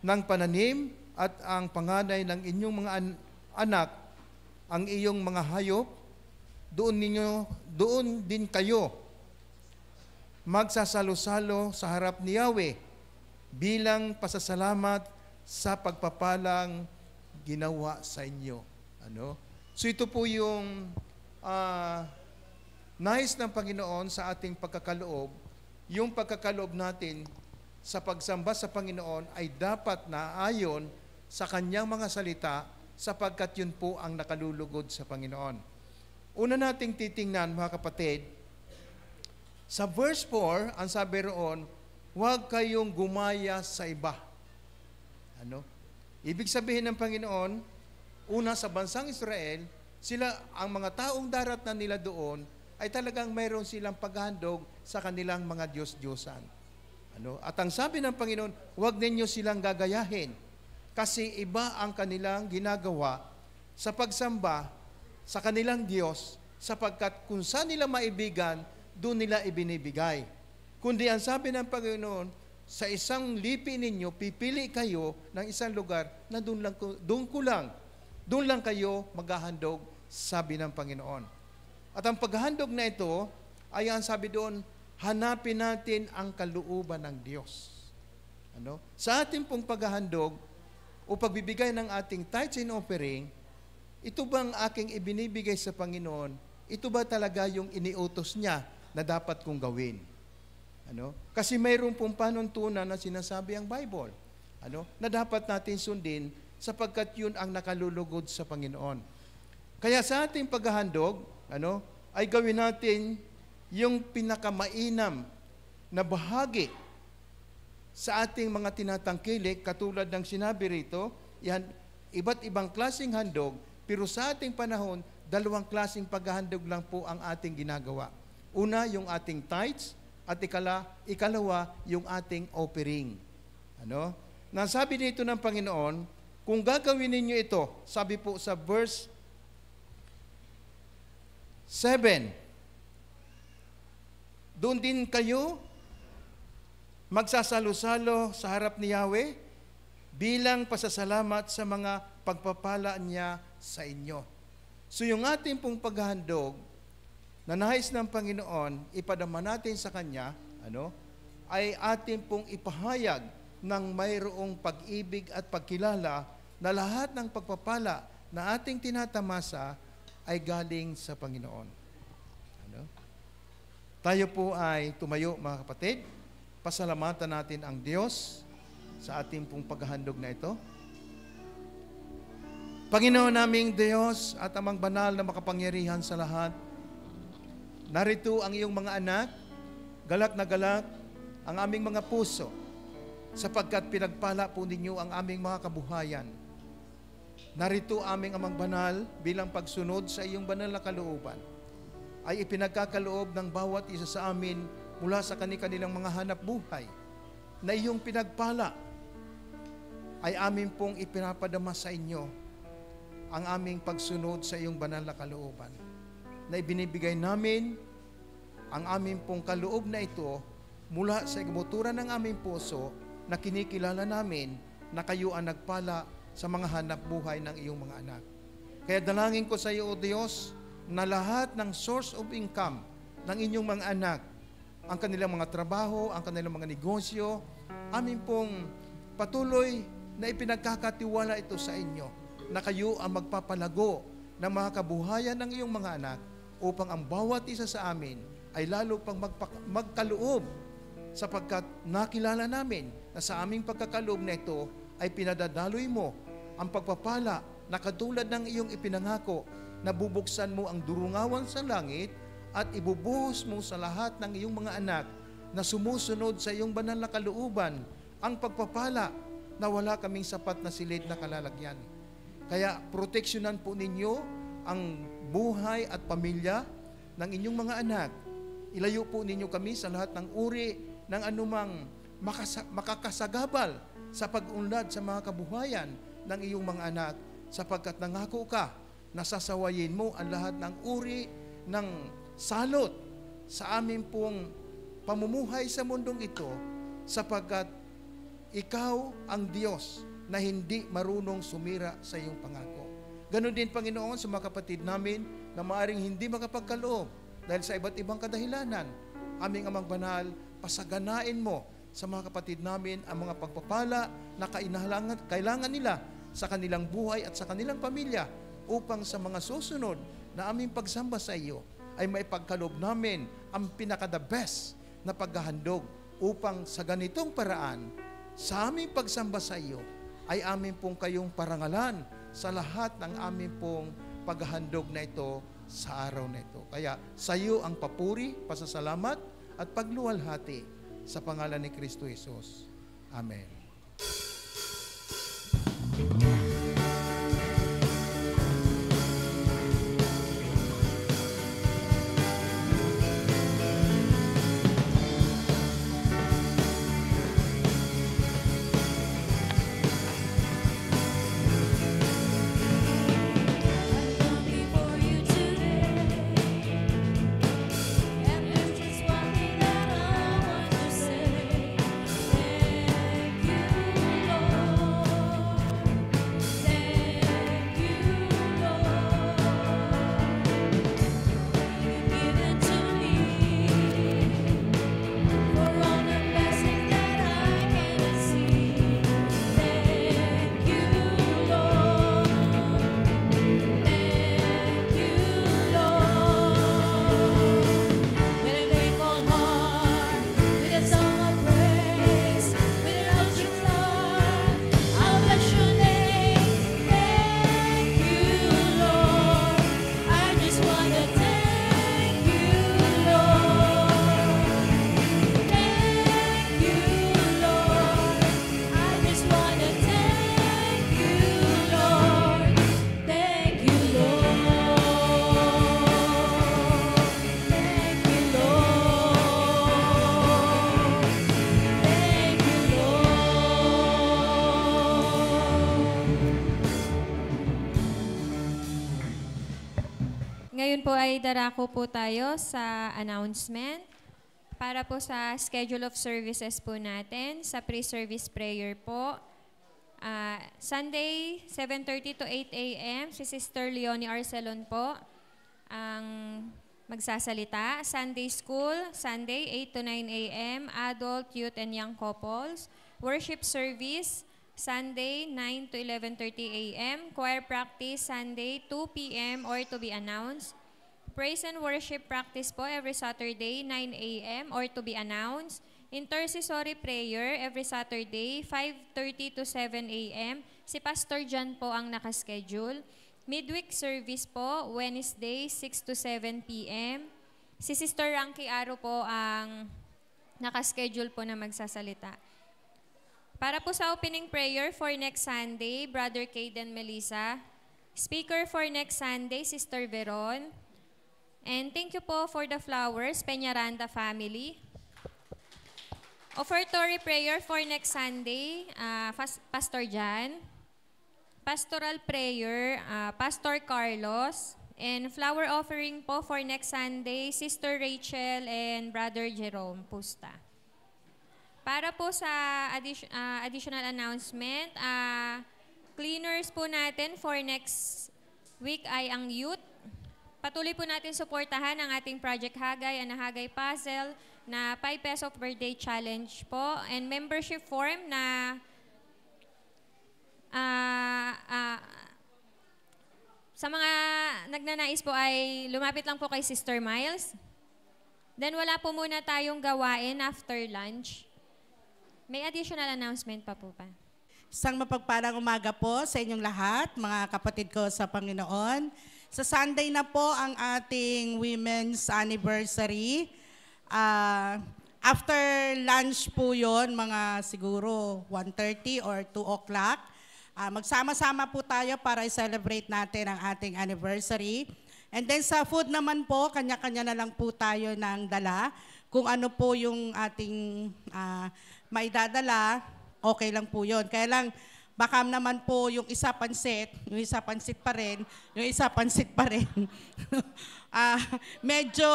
ng pananim at ang panganay ng inyong mga anak, ang iyong mga hayop, doon din kayo magsasalo-salo sa harap ni Yahweh bilang pasasalamat sa pagpapalang ginawa sa inyo. So ito po yung nais ng Panginoon sa ating pagkakaloob, yung pagkakaloob natin sa pagsamba sa Panginoon ay dapat na ayon sa kanyang mga salita sapagkat yun po ang nakalulugod sa Panginoon. Una nating titingnan, mga kapatid, sa verse 4, ang sabi roon, huwag kayong gumaya sa iba. Ano? Ibig sabihin ng Panginoon, una sa bansang Israel, sila, ang mga taong darat na nila doon, ay talagang mayroon silang paghandog sa kanilang mga Diyos-Diyosan. Ano? At ang sabi ng Panginoon, huwag ninyo silang gagayahin kasi iba ang kanilang ginagawa sa pagsamba sa kanilang Diyos sapagkat kung saan nila maibigan, doon nila ibinibigay. Kundi ang sabi ng Panginoon, sa isang lipi ninyo, pipili kayo ng isang lugar na doon lang kayo maghahandog, sabi ng Panginoon. At ang paghahandog na ito, ay ang sabi doon, hanapin natin ang kalooban ng Diyos. Ano? Sa ating pong paghahandog o pagbibigay ng ating tithes and offering, ito bang aking ibinibigay sa Panginoon? Ito ba talaga yung iniutos niya na dapat kong gawin? Ano? Kasi mayroon pong panuntunan na sinasabi ang Bible, ano? Na dapat natin sundin sapagkat yun ang nakalulugod sa Panginoon. Kaya sa ating paghahandog, ano, ay gawin natin yung pinakamainam na bahagi sa ating mga tinatangkilik, katulad ng sinabi rito, yan, iba't ibang klaseng handog, pero sa ating panahon, dalawang klaseng paghahandog lang po ang ating ginagawa. Una, yung ating tithes, at ikalawa, yung ating offering. Ano? Nasabi dito ng Panginoon, kung gagawin ninyo ito, sabi po sa verse 7, doon din kayo magsasalo-salo sa harap ni Yahweh bilang pasasalamat sa mga pagpapala niya sa inyo. So yung ating pong paghahandog na nais ng Panginoon, ipadama natin sa Kanya, ano, ay ating pong ipahayag ng mayroong pag-ibig at pagkilala na lahat ng pagpapala na ating tinatamasa ay galing sa Panginoon. Ano? Tayo po ay tumayo, mga kapatid. Pasalamatan natin ang Diyos sa ating pong paghahandog na ito. Panginoon naming Diyos at amang banal na makapangyarihan sa lahat, narito ang iyong mga anak, galak na galak ang aming mga puso, sapagkat pinagpala po ninyo ang aming mga kabuhayan. Narito aming amang banal bilang pagsunod sa iyong banal na kalooban, ay ipinagkakaloob ng bawat isa sa amin mula sa kanilang mga hanap buhay na iyong pinagpala, ay amin pong ipinapadama sa inyo ang aming pagsunod sa iyong banal na kalooban, na ibinibigay namin ang aming pong kaloob na ito mula sa ikabuturan ng aming puso na kinikilala namin na kayo ang nagpala sa mga hanap buhay ng iyong mga anak. Kaya dalangin ko sa iyo, O Diyos, na lahat ng source of income ng inyong mga anak, ang kanilang mga trabaho, ang kanilang mga negosyo, amin pong patuloy na ipinagkakatiwala ito sa inyo, na kayo ang magpapalago ng mga kabuhayan ng iyong mga anak upang ang bawat isa sa amin ay lalo pang magkaloob sapagkat nakilala namin na sa aming pagkakaloob na ito ay pinadadaloy mo ang pagpapala na katulad ng iyong ipinangako na bubuksan mo ang durungawan sa langit at ibubuhos mo sa lahat ng iyong mga anak na sumusunod sa iyong banal na kalooban ang pagpapala na wala kaming sapat na silid na kalalagyan. Kaya proteksyonan po ninyo ang buhay at pamilya ng inyong mga anak. Ilayo po ninyo kami sa lahat ng uri ng anumang makakasagabal sa pag-unlad sa mga kabuhayan ng iyong mga anak sapagkat nangako ka na sasawayin mo ang lahat ng uri ng salot sa amin pong pamumuhay sa mundong ito sapagkat ikaw ang Diyos na hindi marunong sumira sa iyong pangako. Ganon din, Panginoon, sa mga kapatid namin na maaring hindi makapagkaloob dahil sa iba't ibang kadahilanan. Aming amang banal, pasaganain mo sa mga kapatid namin ang mga pagpapala na kailangan nila sa kanilang buhay at sa kanilang pamilya upang sa mga susunod na aming pagsamba sa iyo ay maipagkaloob namin ang pinaka-the best na paghahandog upang sa ganitong paraan, sa aming pagsamba sa iyo, ay amin pong kayong parangalan sa lahat ng aming pong paghahandog na ito sa araw na ito. Kaya sa iyo ang papuri, pasasalamat at pagluwalhati sa pangalan ni Kristo Jesus. Amen. Ngayon po ay darako po tayo sa announcement para po sa schedule of services po natin sa pre-service prayer po. Sunday, 7:30 to 8 a.m. si Sister Leonie Arcelon po ang magsasalita. Sunday school, Sunday, 8 to 9 a.m. Adult, youth, and young couples. Worship service, Sunday, 9 to 11:30 a.m. Choir practice, Sunday, 2 p.m. or to be announced. Praise and worship practice po every Saturday, 9 a.m. or to be announced. Intercessory prayer every Saturday, 5:30 to 7 a.m. Si Pastor John po ang nakaschedule. Midweek service po, Wednesday, 6 to 7 p.m. Si Sister Ranky Aro po ang nakaschedule po na magsasalita. Para po sa opening prayer for next Sunday, Brother Caden Melissa. Speaker for next Sunday, Sister Veron. And thank you po for the flowers, Peñaranda family. Offertory prayer for next Sunday, Pastor Jan. Pastoral prayer, Pastor Carlos. And flower offering po for next Sunday, Sister Rachel and Brother Jerome Pusta. Para po sa additional announcement, cleaners po natin for next week ay ang youth. Patuloy po natin suportahan ang ating Project Hagay and Hagay Puzzle na 5 peso per day challenge po and membership form na sa mga nagnanais po ay lumapit lang po kay Sister Miles. Then wala po muna tayong gawain after lunch. May additional announcement pa po pa. Isang mapagpalang umaga po sa inyong lahat, mga kapatid ko sa Panginoon. Sa Sunday na po ang ating Women's Anniversary. After lunch po yon, mga siguro 1:30 or 2 o'clock. Magsama-sama po tayo para i-celebrate natin ang ating anniversary. And then sa food naman po, kanya-kanya na lang po tayo ng dala. Kung ano po yung ating maidadala, okay lang po yun. Kaya lang, baka naman po yung isa pansit pa rin, yung isa pansit pa rin. Medyo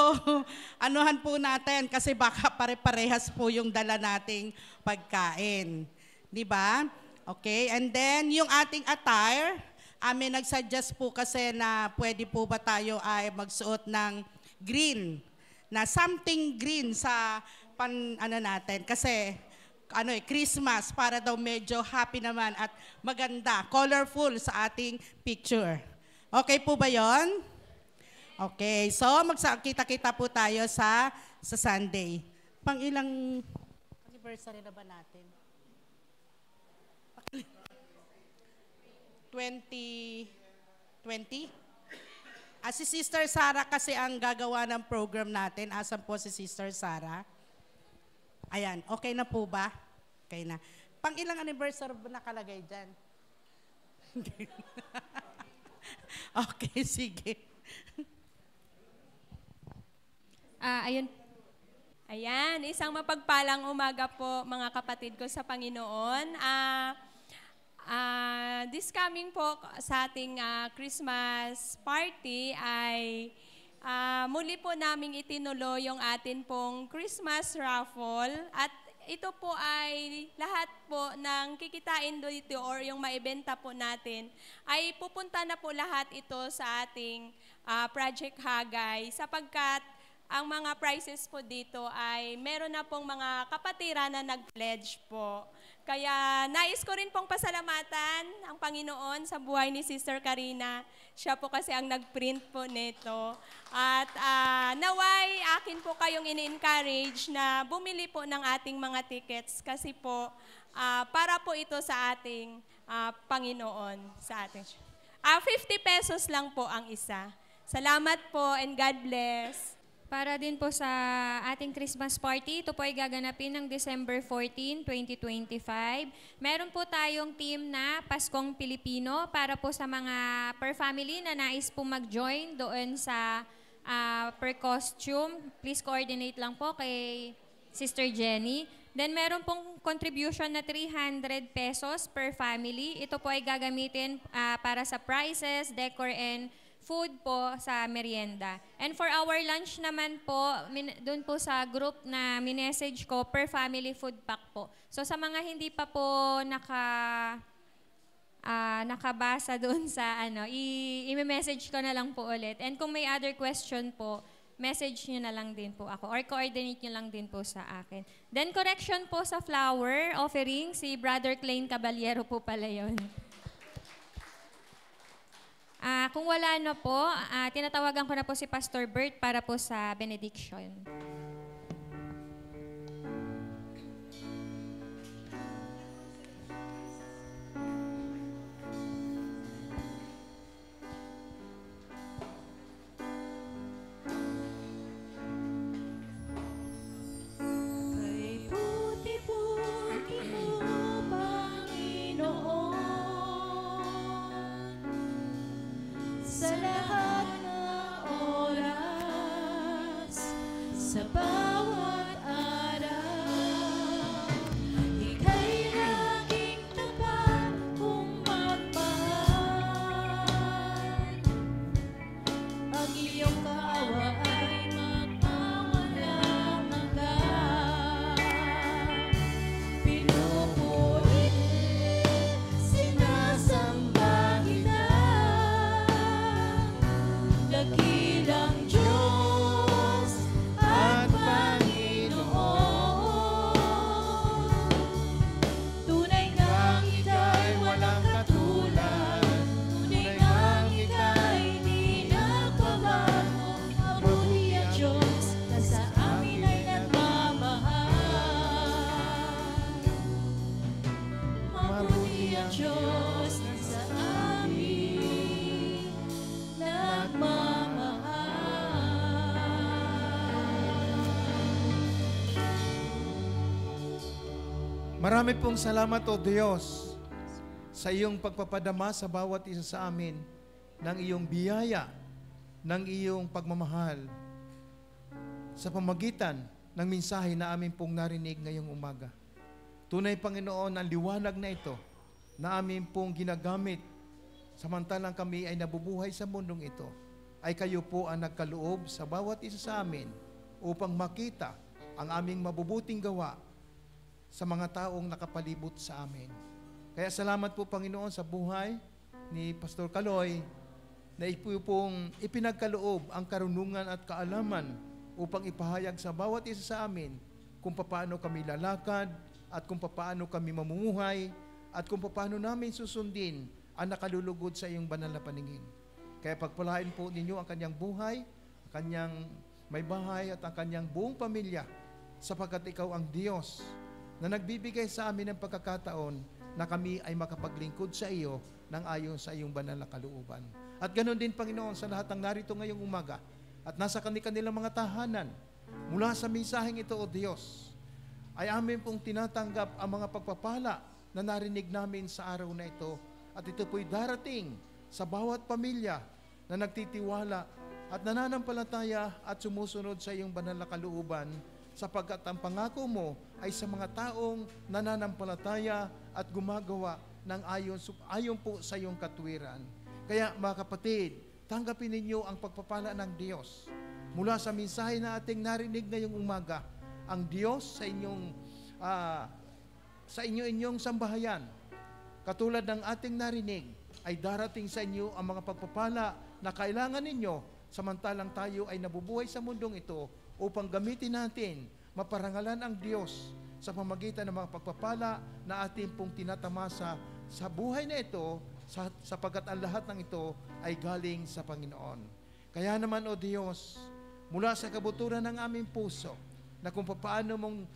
anuhan po natin kasi baka pare-parehas po yung dala nating pagkain. Di ba? Okay, and then yung ating attire, amin nagsuggest po kasi na pwede po ba tayo ay magsuot ng green, na something green sa natin kasi Christmas para daw medyo happy naman at maganda, colorful sa ating picture. Okay po ba yon? Okay, so magkita-kita po tayo sa Sunday. anniversary na ba natin? 2020? Si Sister Sarah kasi ang gagawa ng program natin. Asan po si Sister Sarah? Ayan, okay na po ba? Okay na. Pang ilang anniversary ba nakalagay dyan? Okay, sige. Ayan, isang mapagpalang umaga po mga kapatid ko sa Panginoon. This coming po sa ating Christmas party ay muli po naming itinuloy yung atin pong Christmas raffle at ito po ay lahat po ng kikitain dito or yung maibenta po natin ay pupunta na po lahat ito sa ating Project Hagay sapagkat ang mga prizes po dito ay meron na pong mga kapatiran na nag-pledge po. Kaya nais ko rin pong pasalamatan ang Panginoon sa buhay ni Sister Karina. Siya po kasi ang nag-print po nito. At naway akin po kayong ini-encourage na bumili po ng ating mga tickets kasi po para po ito sa ating Panginoon. Sa ating 50 pesos lang po ang isa. Salamat po and God bless. Para din po sa ating Christmas party, ito po ay gaganapin ng December 14, 2025. Meron po tayong team na Paskong Pilipino para po sa mga per family na nais po mag-join doon sa per costume. Please coordinate lang po kay Sister Jenny. Then meron pong contribution na 300 pesos per family. Ito po ay gagamitin para sa prizes, decor, and food po sa merienda. And for our lunch naman po, doon po sa group na minessage ko, per family food pack po. So sa mga hindi pa po nakabasa doon sa i-message ko na lang po ulit. And kung may other question po, message nyo na lang din po ako or coordinate nyo lang din po sa akin. Then correction po sa flower offering, si Brother Klein Caballero po pala yun. Kung wala na po, tinatawagan ko na po si Pastor Bert para po sa benediction. Sa lahat ng oras, sa bawat araw, ika'y laging tapat kung magmahal. Ang iyong kaawa ay magpawalang hanggan. Pinupuri, sinasamba kita. Dakilang Diyos at Panginoon, tunay ngang ika'y walang katulad, tunay ngang ika'y di nagbabago. Mabuti ang Diyos na sa amin ay nagmamahal. Mabuti ang Diyos na sa amin nagmamahal. Marami pong salamat, O Diyos, sa iyong pagpapadama sa bawat isa sa amin ng iyong biyaya, ng iyong pagmamahal sa pamagitan ng mensahe na amin pong narinig ngayong umaga. Tunay, Panginoon, ang liwanag na ito na amin pong ginagamit samantalang kami ay nabubuhay sa mundong ito, ay kayo po ang nagkaloob sa bawat isa sa amin upang makita ang aming mabubuting gawa sa mga taong nakapalibot sa amin. Kaya salamat po, Panginoon, sa buhay ni Pastor Kaloy na pong ipinagkaloob ang karunungan at kaalaman upang ipahayag sa bawat isa sa amin kung paano kami lalakad at kung paano kami mamumuhay at kung paano namin susundin ang nakalulugod sa iyong banal na paningin. Kaya pagpalain po ninyo ang kanyang buhay, ang kanyang may bahay at ang kanyang buong pamilya sapagkat ikaw ang Diyos na nagbibigay sa amin ng pagkakataon na kami ay makapaglingkod sa iyo ng ayon sa iyong banal na kalooban. At ganoon din, Panginoon, sa lahat ng narito ngayong umaga at nasa kanilang mga tahanan, mula sa mensaheng ito, O Diyos, ay amin pong tinatanggap ang mga pagpapala na narinig namin sa araw na ito. At ito po'y darating sa bawat pamilya na nagtitiwala at nananampalataya at sumusunod sa iyong banal na kalooban, sapagkat ang pangako mo ay sa mga taong nananampalataya at gumagawa ng ayon po sa iyong katwiran. Kaya mga kapatid, tanggapin ninyo ang pagpapala ng Diyos. Mula sa mensahe na ating narinig ngayong umaga, ang Diyos sa inyong sambahayan, katulad ng ating narinig, ay darating sa inyo ang mga pagpapala na kailangan ninyo samantalang tayo ay nabubuhay sa mundong ito upang gamitin natin, maparangalan ang Diyos sa pamamagitan ng mga pagpapala na ating pong tinatamasa sa buhay na ito, sapagkat ang lahat ng ito ay galing sa Panginoon. Kaya naman, O Diyos, mula sa kabuturan ng aming puso, na kung paano mong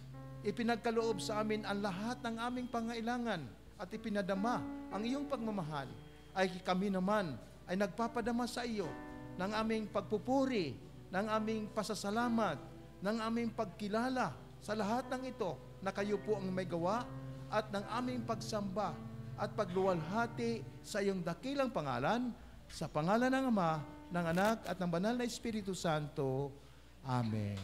ipinagkaloob sa amin ang lahat ng aming pangailangan at ipinadama ang iyong pagmamahal, ay kami naman ay nagpapadama sa iyo ng aming pagpupuri, ng aming pasasalamat, ng aming pagkilala sa lahat ng ito na kayo po ang may gawa, at ng aming pagsamba at pagluwalhati sa iyong dakilang pangalan, sa pangalan ng Ama, ng Anak at ng Banal na Espiritu Santo. Amen.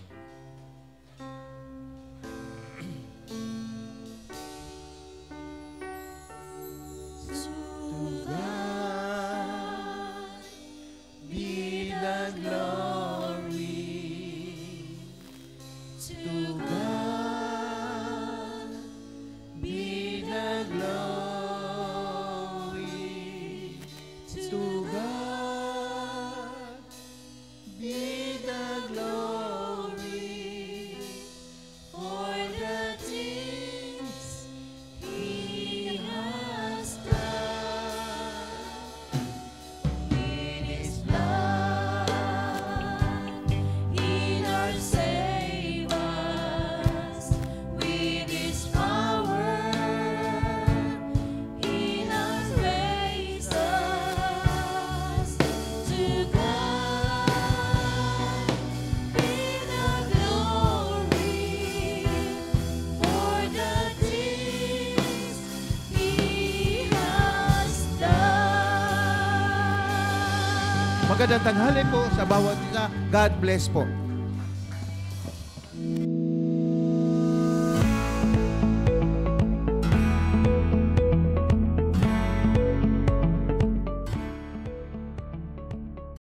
Magandang tanghali po sa bawat isa. God bless po.